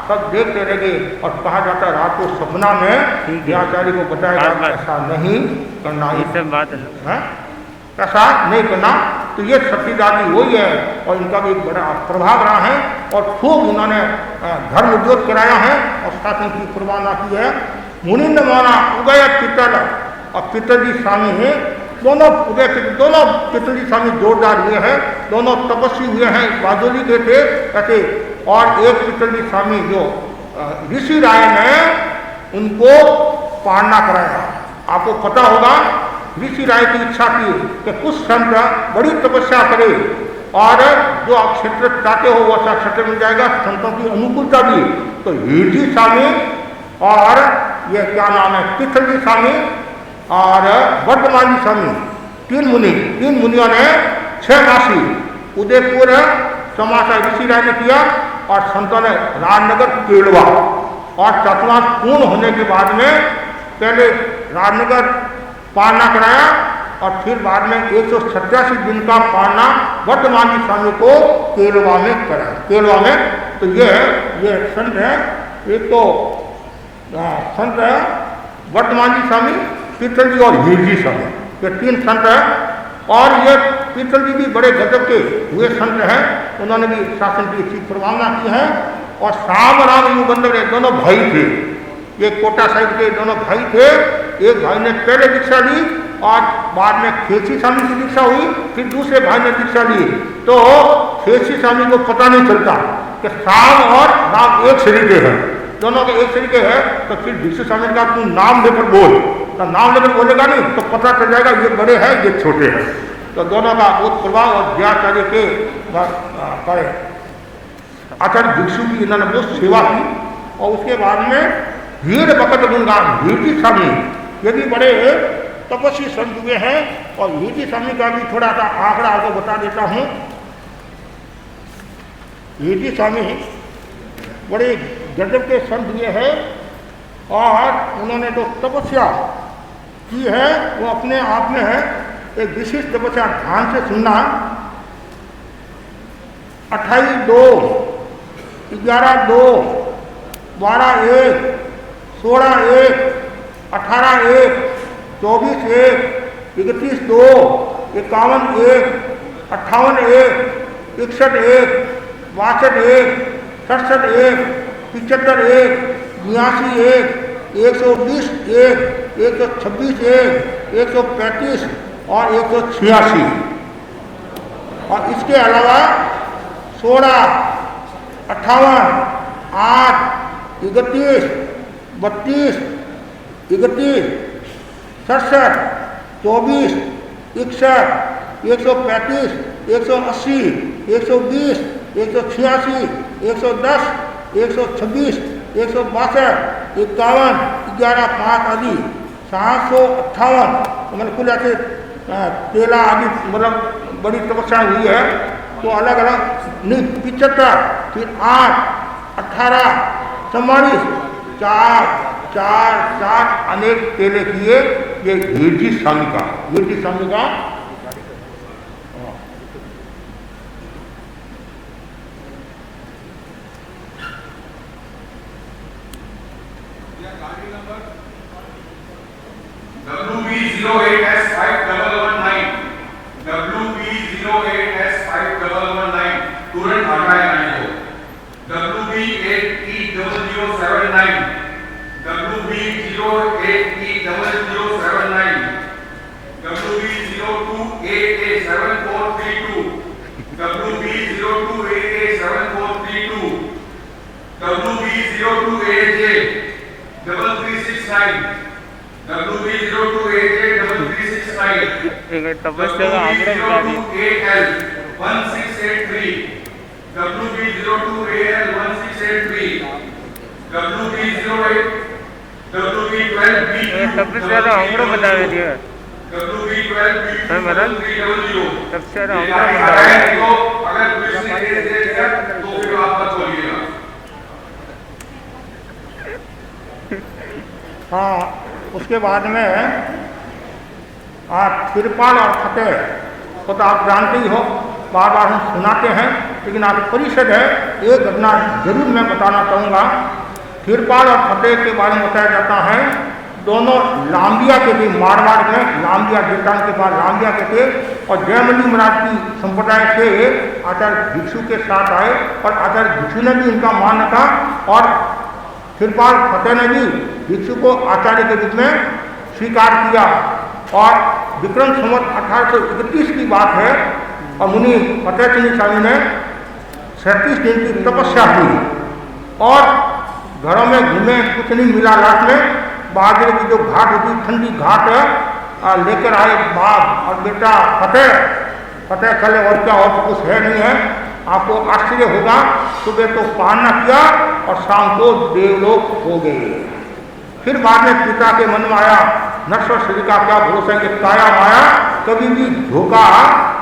सब देखते रह गए और कहा जाता है रात को सपना में जयाचार्य को बताया ऐसा नहीं करना, ऐसा नहीं करना। तो ये सतीदादी वही है और इनका भी एक बड़ा प्रभाव रहा है और खूब इन्होंने धर्म उद्योग कराया है और शासन की कुर्बाना की है। मुनिंद माना उदय पितल और पितल स्वामी है, दोनों उदय दोनों पितल स्वामी जोरदार हुए हैं, दोनों तपस्वी हुए हैं, बादोली के थे ऐसे। और एक पितल स्वामी जो ऋषि राय ने उनको पालना कराया। आपको पता होगा ऋषि राय की इच्छा थी कि कुछ संत बड़ी तपस्या करे और जो आप क्षेत्र चाहते हो वैसा क्षेत्र मिल जाएगा, संतों की अनुकूलता भी। तो हीरजी स्वामी और ये क्या नाम है पितलजी स्वामी और वर्धमान जी स्वामी, तीन मुनियों ने 6 मासी उदयपुर समासा ऋषि राय ने किया और संतों ने राजनगर केलवा। और चतुर्मास पूर्ण होने के बाद में पहले राजनगर पालना कराया और फिर बाद में 187 दिन का पालना वर्धमान जी स्वामी को केलवा में कराया। केलवा में तो ये संत है, एक तो संत है वर्धमान जी स्वामी, पीतल जी और हीरजी स्वामी, ये 3 संत है। और ये पीतल जी भी बड़े गजब के हुए संत हैं, उन्होंने भी शासन की अच्छी प्रवाहना की है। और श्याम राम युगंधर दोनों भाई थे, ये कोटा साहिब के दोनों भाई थे। एक भाई ने पहले दीक्षा ली और बाद में खेसी स्वामी की दीक्षा हुई, फिर दूसरे भाई ने दीक्षा ली। तो खेसी स्वामी को पता नहीं चलता कि श्याम और राम एक शरीर के हैं, दोनों के एक शरीर के हैं। तो फिर दीक्षा स्वामी का तू नाम लेकर बोल, तो नाम लेकर बोलेगा नहीं तो पता चल जाएगा ये बड़े हैं ये छोटे हैं। तो दोनों का बहुत प्रभाव और जयाचार्य के करे आचार्य भिक्षु की इन्होंने बहुत सेवा की। और उसके बाद में हीर बकत गुणगान हीरजी स्वामी, ये भी बड़े तपस्वी संत हुए हैं। और हीरजी स्वामी का भी थोड़ा सा आंकड़ा आपको बता देता हूँ। हीरजी स्वामी बड़े गजब के संत हुए हैं और उन्होंने जो तपस्या की है वो अपने आप में है एक विशिष्ट तपस्या। ध्यान से सुनना। 28/2, 11/2, 12/1, 16/1, 18/1, 24/1, 31/2, 51/1, 58/1, 61/1, 62/1, 67/1, 75/1, 82/1, 120/1, 126/1, 135 और 186। और इसके अलावा 16, 58, 8, 31, 32, 31, 67, 24, 61, 135, 180, 120, 186, 110, 126, 162, 51, 11, 5 आदि 758। तो मैंने कुल ऐसे 13 आदि मतलब बड़ी तपस्या हुई है। तो अलग अलग नहीं 75, फिर 8, 18, 44, 4 अनेक तेले किए। ये हीरजी स्वामी का
WB08S5119, WB08S5119, तुरंत हटाए जाने को। WB8E0079, WB08E0079, WB02AA7432, WB02AA7432, WB02AJ 3369, WB02AJ 3369, WB02AL 1683, WB02AL 1683, WB08, WB12B,
सबसे ज़्यादा अंग्रेज बता दिया
WB12B,
है मदन
300।
सबसे ज़्यादा
ये
अंग्रेज
आ रहा है, तो अगर पुलिस ने केस दे दिया तो फिर आप मत बोलिएगा।
हाँ, उसके बाद में तिरपाल और फतेह को तो आप जानते ही हो, बार बार हम सुनाते हैं, लेकिन आज परिषद है, एक घटना जरूर मैं बताना चाहूँगा। तिरपाल और फतेह के बारे में बताया जाता है, दोनों लांबिया के थे, मारवाड़ में लांबिया देवतान के बाद लांबिया के थे, और जयमली महाराज की संप्रदाय से आचार्य भिक्षु के साथ आए, और आचार्य भिक्षु ने भी इनका मान्य था, और तिरपाल फतेह ने भी भिक्षु को आचार्य के रूप में स्वीकार किया। और विक्रम संवत 1831 की बात है, और मुनि फतेह चंद स्वामी ने 37 दिन की तपस्या की, और घरों में घूमे, कुछ नहीं मिला। लास्ट में बाजरे की जो घाट होती, ठंडी घाट लेकर आए बाप और बेटा फतेह चले, और क्या और कुछ है नहीं है। आपको आश्चर्य होगा, सुबह तो पान न किया और शाम को देवलोक हो गए। फिर बाद में पिता के मन में आया, नश्वर शरीर का क्या भरोसा है, काया माया कभी भी धोखा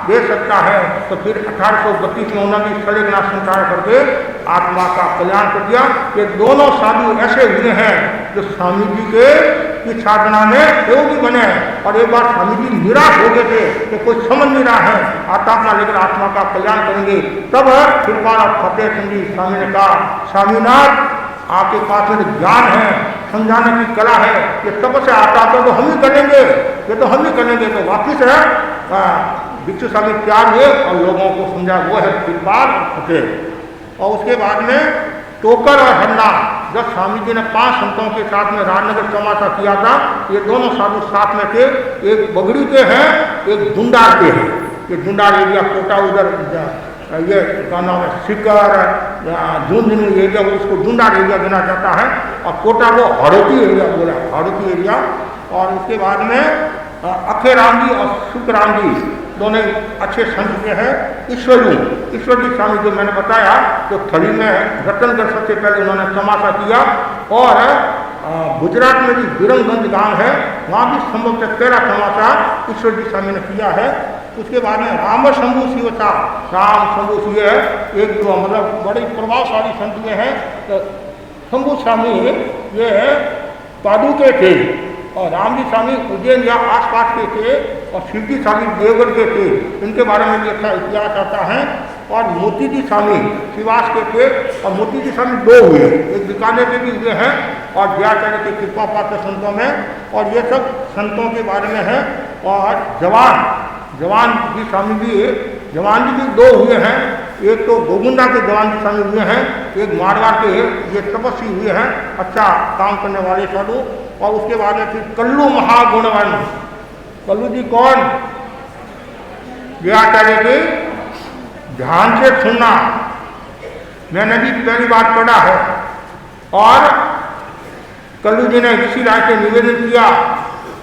दे सकता है। तो फिर 1832 में उन्होंने सलेगना संचार करके आत्मा का कल्याण कर दिया। ये दोनों साधु ऐसे हुए हैं जो स्वामी जी के की साधना में योगी बने, और एक बार स्वामी जी निराश हो गए थे कि कोई समझ नहीं रहा है, आत्मा लेकर आत्मा का कल्याण करेंगे। तब तिरपाल और फतेह चंद जी स्वामी ने कहा, स्वामीनाथ आपके पास में ज्ञान है, समझाने की कला है, ये तब से आता तो हम ही करेंगे, ये तो हम ही करेंगे। तो वापिस है भिक्षु स्वामी त्याग हुए और लोगों को समझा, वो है तिरपाल और फतेह। और उसके बाद में टोकर और हन्ना, जब स्वामी जी ने 5 संतों के साथ में राजनगर चौमासा किया था, ये दोनों साधु साथ में थे। एक बगड़ी के हैं, एक डुंडार के हैं। ये डुंडार एरिया कोटा उधर, ये क्या नाम है, सिकर झुंझुनू एरिया, उसको डुंडार एरिया देना जाता है, और कोटा को हड़ौती एरिया बोला, हड़ौती एरिया। और उसके बाद में अखे राम जी और सुखराम जी दोनों अच्छे संत के हैं। ईश्वर जी स्वामी जो मैंने बताया, तो थली में रतनगढ़ सबसे पहले उन्होंने तमाशा किया, और गुजरात में भी बिरंगगंज गांव है, वहाँ भी संभवतः पहला तमाशा ईश्वर जी स्वामी ने किया है। उसके बाद में राम शंभू शिव था, राम शंभू शिव है, एक जो मतलब बड़े प्रभावशाली संत ये हैं। तो शंभू स्वामी ये पादुके थे, और राम जी स्वामी उज्जैन या आसपास के थे, और शिव जी स्वामी देवगढ़ के थे। इनके बारे में भी अच्छा इतिहास आता है। और मोती जी स्वामी शिवास के थे, और मोती जी स्वामी 2 हुए, एक बीकानेर के भी हुए हैं, और जयाचार्य के कृपा पात्र संतों में, और ये सब संतों के बारे में है। और जवान जी स्वामी भी, जवान जी भी 2 हुए हैं, एक तो गोगुंडा के जवान जी स्वामी हुए हैं, एक मारवाड़ के, ये तपस्वी हुए हैं, अच्छा काम करने वाले साधु। और उसके बाद में फिर कल्लू महागुणवान, कल्लू जी कौन, जयाचार्य के ध्यान से सुनना, मैंने भी पहली बार पढ़ा है। और कल्लू जी ने ऋषि राय से निवेदन किया,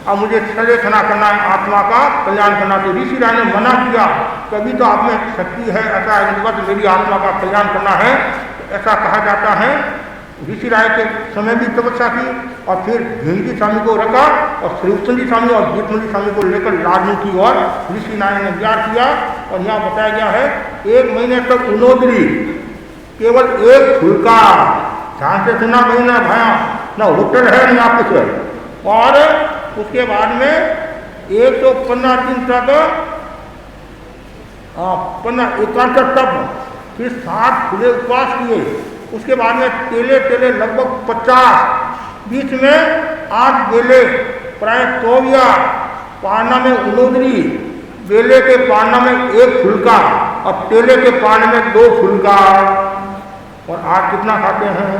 अब मुझे सलेखना करना है, आत्मा का कल्याण करना। तो ऋषि राय ने मना किया, कभी तो आप में शक्ति है, ऐसा बस मेरी आत्मा का कल्याण करना है, ऐसा कहा जाता है। ऋषि राय के समय भी तपस्या की, और फिर भीमजी स्वामी को रखा, और श्रीचंद जी स्वामी और गीतमंदी स्वामी को लेकर लाडनू की ओर ऋषि नारायण ने विचार किया। और यहाँ बताया गया है 1 महीने तक उनोदरी, केवल 1 फुलका, ध्यान से सुना महीना भया, ना होटल है ना कुछ है। और उसके बाद में 115 दिन तक 15 एकांत तप, फिर 7 खुले उपवास किए। उसके बाद में तेले लगभग 50, बीच में 8 बेले प्राय तोविया, पाना में उनोदरी, बेले के पाना में 1 फुलका, और तेले के पाने में 2 फुलका। और आज कितना खाते हैं?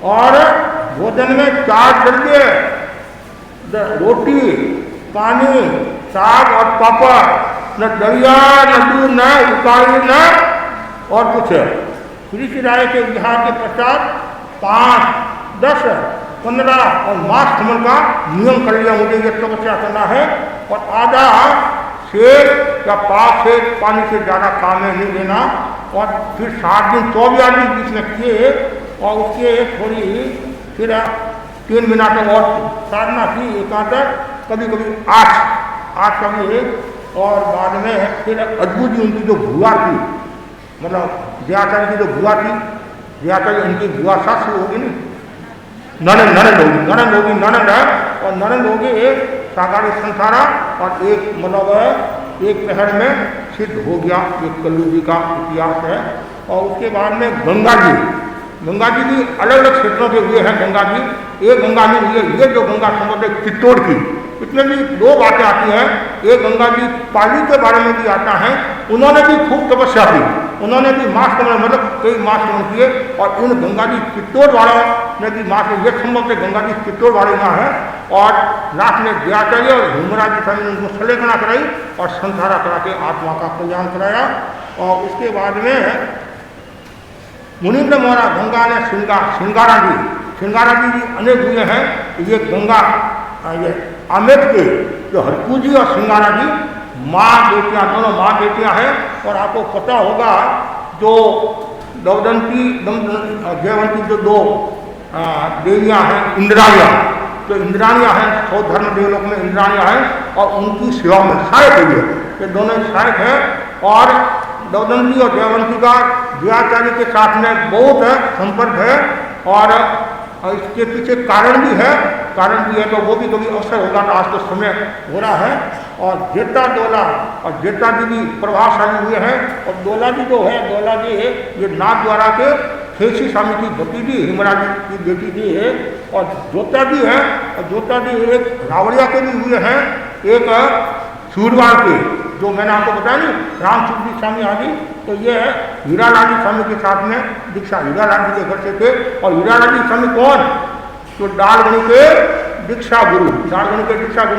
और भोजन में 4 द्रव्य, रोटी, पानी, साग और पापड़, न दरिया, न दूध, न उकाई, न और कुछ। ऋषि राय के विहार के पश्चात 5, 10, 15 और मास थमन का नियम कर लिया, मुझे ये तपस्या करना है। और आधा से या पास से पानी से ज़्यादा काम में नहीं लेना। और फिर 7 दिन 24 दिन बीच में किए और उसके थोड़ी फिर 3 मिनट और साधना की एकांतर, कभी कभी 8 कभी, और बाद में फिर अद्भुत जी उनकी जो भुआ थी, मतलब जयाचार्य की जो भुआ थी, जयाचार्य उनकी भुआ सास होगी नहीं, ननंद है, और ननंद होगी साकारी संसारा, और एक मतलब एक पहर में सिद्ध हो गया। एक कल्लू जी का इतिहास है। और उसके बाद में गंगा जी भी अलग अलग क्षेत्रों के हुए हैं। गंगा जी, एक गंगा जी हुई है, ये जो गंगा संबंध है चित्तौड़ की, इसमें भी 2 बातें आती हैं। एक गंगा जी पाली के बारे में भी आता है, उन्होंने भी खूब तपस्या की, उन्होंने भी मास कमन मतलब कई मास कमन किए। और इन गंगा जी चित्तौड़ वालों ने भी मास, ये संभव से गंगा जी चित्तौड़ वाले यहाँ है। और लास्ट में जयाचार्य और हुमराज जी स्वामी ने उनको सलेखना कराई और संसारा करा के आत्मा का कल्याण कराया। और उसके बाद में मुनिंद्र मोहरा गंगा ने सिंगारा जी भी अनेक हुए हैं। ये गंगा, ये आमेट के जो हरकू जी और सिंगारा जी माँ बेटियाँ, दोनों माँ बेटियाँ हैं। और आपको पता होगा जो दवदंती जयवंती जो 2 देवियाँ हैं, इंद्राणियाँ, तो इंद्राणियाँ हैं, 100 धर्म देवलोक में इंद्राणियाँ हैं, और उनकी सेवा में सहायक है ये दोनों सहायक हैं। और दवदंती और जयवंती का जयाचार्य के साथ में बहुत संपर्क है। और इसके पीछे कारण भी है, तो वो भी कभी अवसर होगा, तो आज तो समय हो रहा है। और जेता डोला और जेता जी भी प्रभावशाली हुए हैं। और डोला जी जो है, डोला जी ये नाथ द्वारा के खेसी स्वामी की भतीजी हिमराज की बेटी जी है। और जोता जी है, और जोता जी एक रावड़िया के भी हुए हैं, एक सूरवार के, जो मैंने आपको बताया नहीं, रामचंद्र स्वामी आदि। तो ये हीरालाल जी स्वामी के साथ में दीक्षा हीरालाल जी के घर से थे। और हीरालाल जी स्वामी कौन? तो डालगणी के दीक्षा गुरु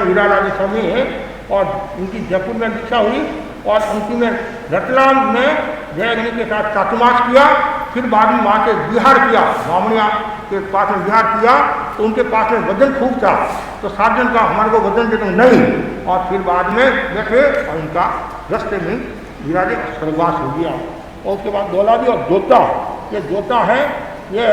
हीरालाल जी स्वामी है। और इनकी जयपुर में दीक्षा हुई, और उनकी में रतलाम में जयगणी के साथ चातुर्मास किया। फिर बाद में वहाँ से विहार किया, बामणिया के पास में विहार किया। तो उनके पास में वजन खूब था, तो 7 दिन का हमारे को वजन दे दो नहीं। और फिर बाद में बैठे और उनका रास्ते में विराजे स्वर्गवास हो गया। और उसके बाद डोला जी और जोता, ये जोता है, ये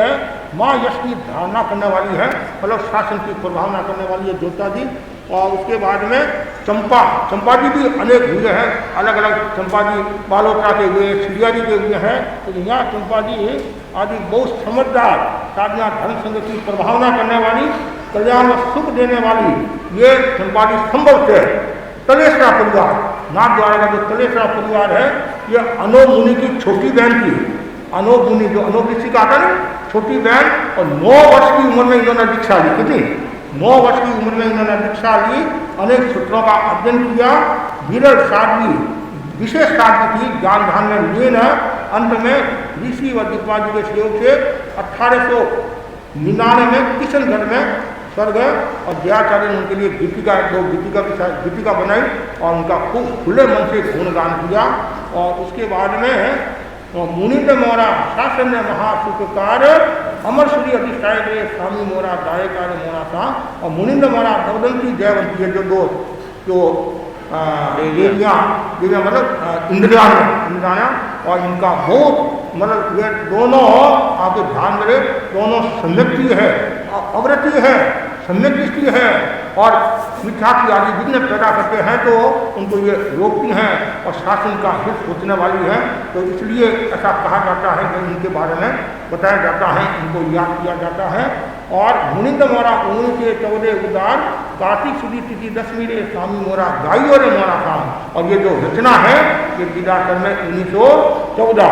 माँ यश की धारणा करने वाली है, मतलब शासन की प्रभावना करने वाली है जोता जी। और उसके बाद में चंपा जी भी अनेक हुए हैं, अलग अलग चंपा जी बालोत्रा के हुए, चिड़िया जी के हुए हैं। तो यहाँ चंपा जी आदि बहुत समझदार, साधना धर्म संघ की प्रभावना करने वाली, कल्याण और सुख देने वाली, ये चंपा जी संभव थे। तलेसरा परिवार, नाथ द्वारा का जो तलेसरा परिवार है, ये अनोब मुनि की छोटी बहन थी। अनोब मुनि जो अनोब ऋषि का था ना, छोटी बहन, और 9 वर्ष की उम्र में इन्होंने दीक्षा ली। कितनी? 9 वर्ष की उम्र में इन्होंने दीक्षा ली, अनेक सूत्रों का अध्ययन किया, विरल साधवी, विशेष साधवी थी, ज्ञान ध्यान में लीन है। अंत में ऋषि व दिक्पाल जी के सहयोग से 1899 में किशनगढ़ में स्वर्ग, और जयाचार्य ने उनके लिए गीतिका बनाई और उनका खूब खुले मन से गुणगान किया। और उसके बाद में मुनिंद्र मोरा शासन महासुखकार अमर सूर्य अधिष्ठाय रे स्वामी मोरा दायकार मोरा था। और मुनिंद्र मोरा दवदंती जयवंती है, जो 2 देवियाँ मतलब इंद्रियाँ, और इनका बहुत मतलब ये दोनों आपके ध्यान में, दोनों सम्यक्ति है, अवृत्ति है, सम्यक दृष्टि है, और मिथ्या की आदि विघ्न पैदा करते हैं तो उनको ये रोकती हैं, और शासन का हित सोचने वाली है। तो इसलिए ऐसा कहा जाता है कि इनके बारे में बताया जाता है, इनको याद किया जाता है। और मुनिंद्र मोरा 1914 उदार कार्तिक सुदी तिथि 10वीं रे स्वामी मोरा गाइयो रे मोरा था। और ये जो रचना है ये विदाकर में 1914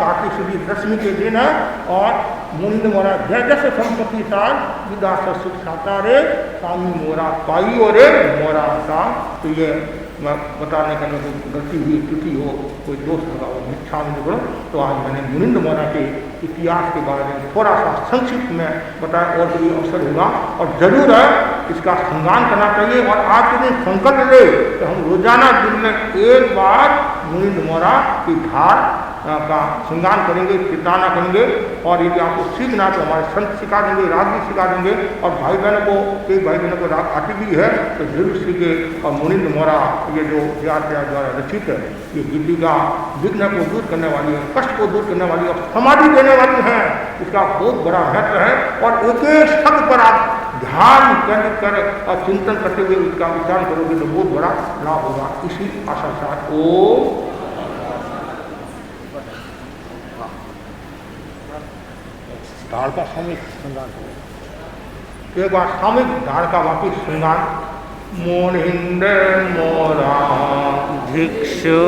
कार्तिक सुदी 10वीं के दिन है। और मुनिंद्र मोरा जय जस संपत्ति सार विदास सुख साता रे स्वामी मोरा पाइयो रे मोरा था। तो ये बताने का कोई गलती हुई, त्रुटि हो, कोई दोष लगा हो, मिथ्या में निकलो। तो आज मैंने मुनिंद्र मोरा के इतिहास के बारे में थोड़ा सा संक्षिप्त में बताया, और कोई अवसर होगा और जरूर है इसका संज्ञान करना चाहिए। और आज के दिन संकल्प ले तो हम रोजाना दिन में एक बार मुनिंद्र मोरा की धार का श्रृंगार करेंगे, कीर्ताना करेंगे। और यदि आपको सीखना है तो हमारे संत सिखा देंगे, राग भी सिखा देंगे। और भाई बहनों को, कई भाई बहनों को राग आती भी है तो जरूर सीखे। और मुनिंद मोरा ये जो द्वारा रचित है, ये गीतिका विघ्न को दूर करने वाली है, कष्ट को दूर करने वाली है, समाधि देने वाली है। इसका बहुत बड़ा महत्व है। और एक एक शब्द पर आप ध्यान केंद्रित कर और चिंतन करते हुए उसका उच्चारण करोगे तो बहुत बड़ा लाभ होगा। इसी आशा के साथ ओम। ढाल का सामूहिक श्रृंगार करो। एक बार सामूहिक ढाल का वापिस श्रृंगार। मोहिंद मोरा
भिक्षु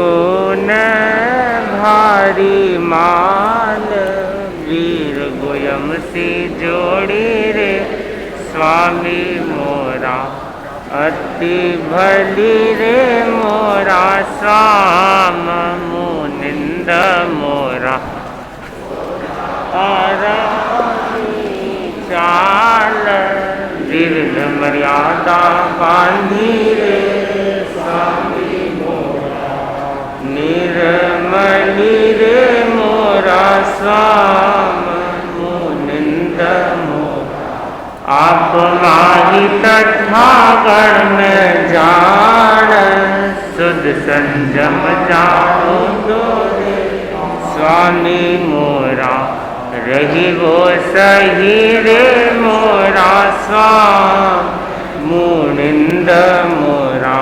न भारी माल, वीर गोयम से जोड़ी रे स्वामी मोरा। अति भली रे मोरा स्वाम, मुनिंद मोरा। चाल दीर्घ मर्यादा बांधी रे स्वामी मोरा। निर्मली रे मोरा स्वाम, मुनिंद मोरा। आप माही तथा गण में जान, सुध संजम जाओ दोरे स्वामी मोरा। रही वो सही रे मोरा स्वाम, मुनिंद मोरा।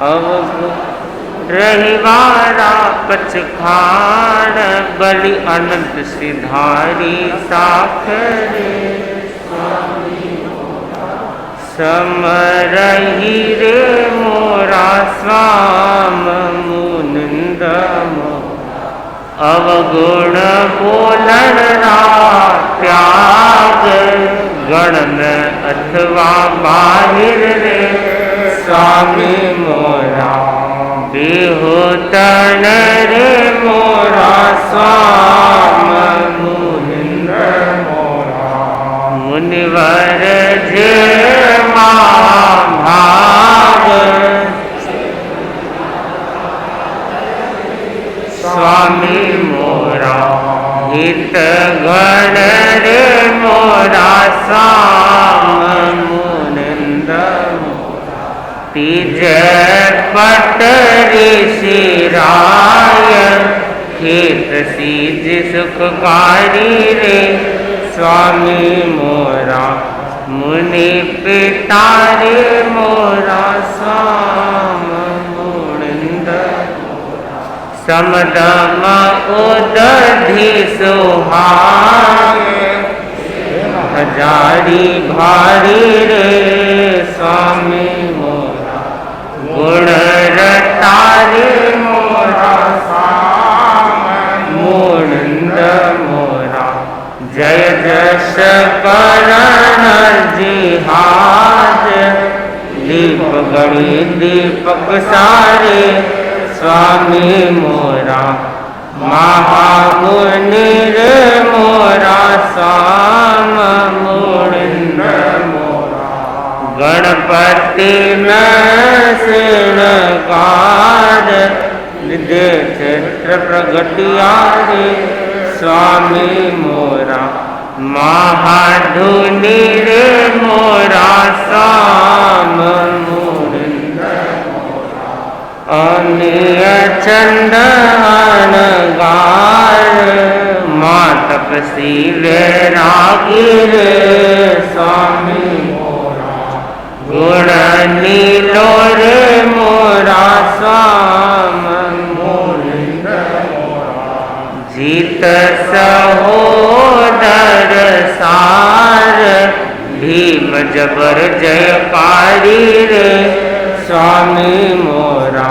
अब रहिवारा पचखान, बलि अनंत सिधारी साख रे स्वामी मोरा। समरही रे मोरा स्वाम, मुनिंद मोरा। अवगुण बोलन त्याग, गण अथवा बाहिर रे स्वामी मोरा। बेहोतन रे मोरा स्वाम, मुनिंद मोरा। मुनिवर जे महाभाग, स्वामी मोरा। हित गण रे मोरा स्वाम, मुनिंद मोरा। तीज पट ऋषि राय, हित सीज सुखकारी रे स्वामी मोरा। मुनि पिता रे मोरा स्वाम, मुनिंद। समदम उदधि सुहाग, हजारी भारी रे स्वामी मोरा। गुण रतारी मोरा स्वाम, मुनिंद मोरा। जय जश करण जिहाद, दीप गणी दीपक सारे स्वामी मोरा। महामुनि रे मोरा स्वाम, मुनिंद मोरा। गणपति में श्रृंगार, दे क्षेत्र प्रगटिया रे स्वामी मोरा। महाधुनि रे मोरा स्वाम, मुनिंद मोरा। अनिय चंदन गार, माँ तपसी रागी रे स्वामी मोरा। गुण नीलो रे मोरा स्वाम, मुनिंद मोरा। जीत सहोदर सार, भीम जबर जयकारी रे स्वामी मोरा।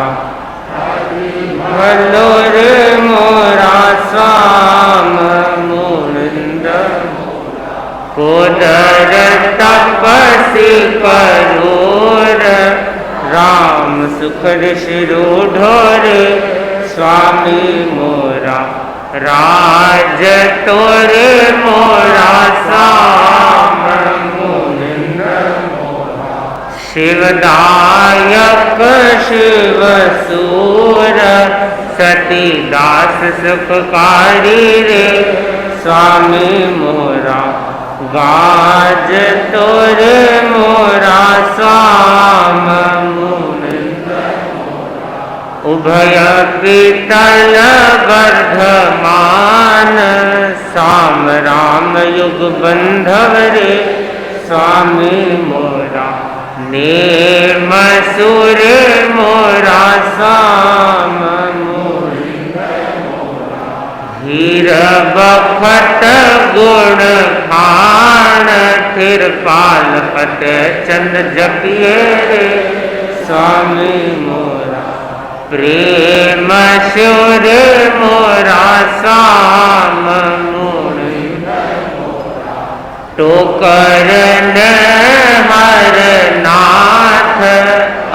भलो रे मोरा स्वाम, मुनिंद मोरा। कोदर तपसी करोर, राम सुख ऋषिरूढ़ स्वामी मोरा। राज तोरे मोरा स्वाम, मुनिंद मोरा। शिवदायक शिव सूर, सती दास सुखकारी रे स्वामी मोरा गाज तोरे मोरा स्वाम उभय पीतल वर्धमान साम राम युग बंधव रे स्वामी मोरा निर्मसुर मोरा साम हीर बखत गुण खान थिर पाल पत चंद जपिए रे स्वामी मोरा प्रेम सुर मोरा साम टोकर हर नाथ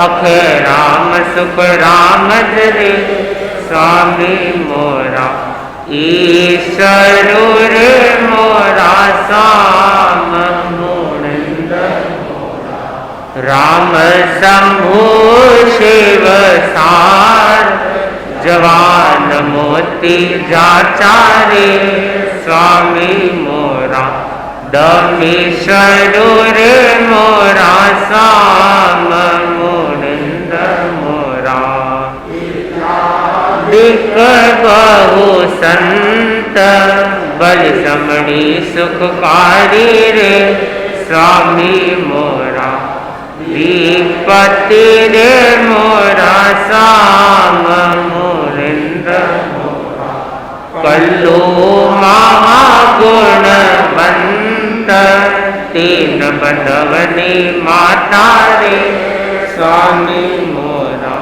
अख राम सुख राम रे स्वामी मोरा ईश्वर मोरा साम राम शंभु शिव सार जवान मोती जाचारे स्वामी मोरा दमीश्वर मोरा साम मोरा दिक बहु संत बल समणी सुखकारी रे स्वामी मोरा दीपति रे मोरा साम कल्लू महागुण बंत तीन बंधवनी माता रे स्वामी मोरा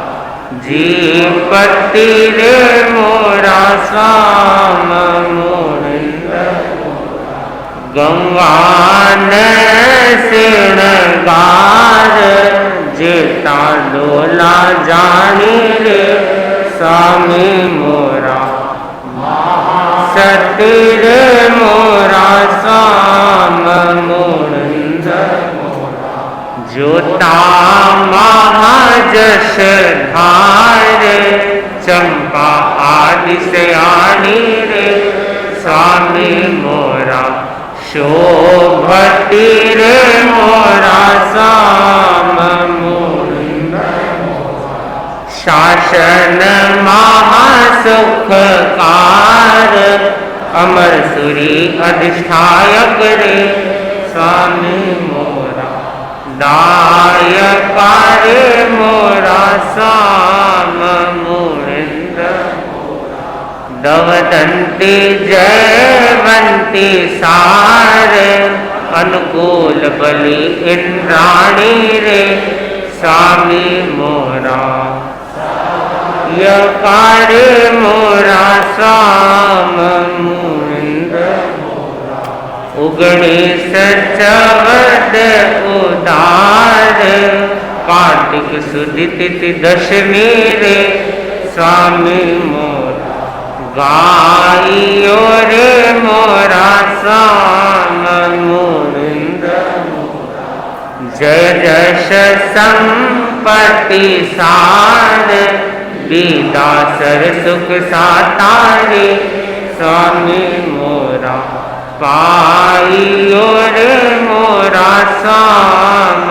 जीपति रे मोरा साम गंगान सिणगार जेता डोला जानी रे स्वामी मोरा सती रे मोरा साम जोता महाजश धार चंपा आदि से आनी रे स्वामी मोरा शोभती रे मोरा साम शासन महासुखकार अमर सुरी अधिष्ठायक रे स्वामी मोरा दायक रे मोरा साम दवदंती जयवंती सार अनुकूल बलि इंद्राणी रे स्वामी मोरा यकार मोरा स्वाम उगणी सचवद उदार कार्तिक सुदिति दशमी रे स्वामी मोरा गाइयो रे मोरा साम जय जश संपत्ति सार विदासर सुख सातारे स्वामी मोरा पाइयो रे मोरा साम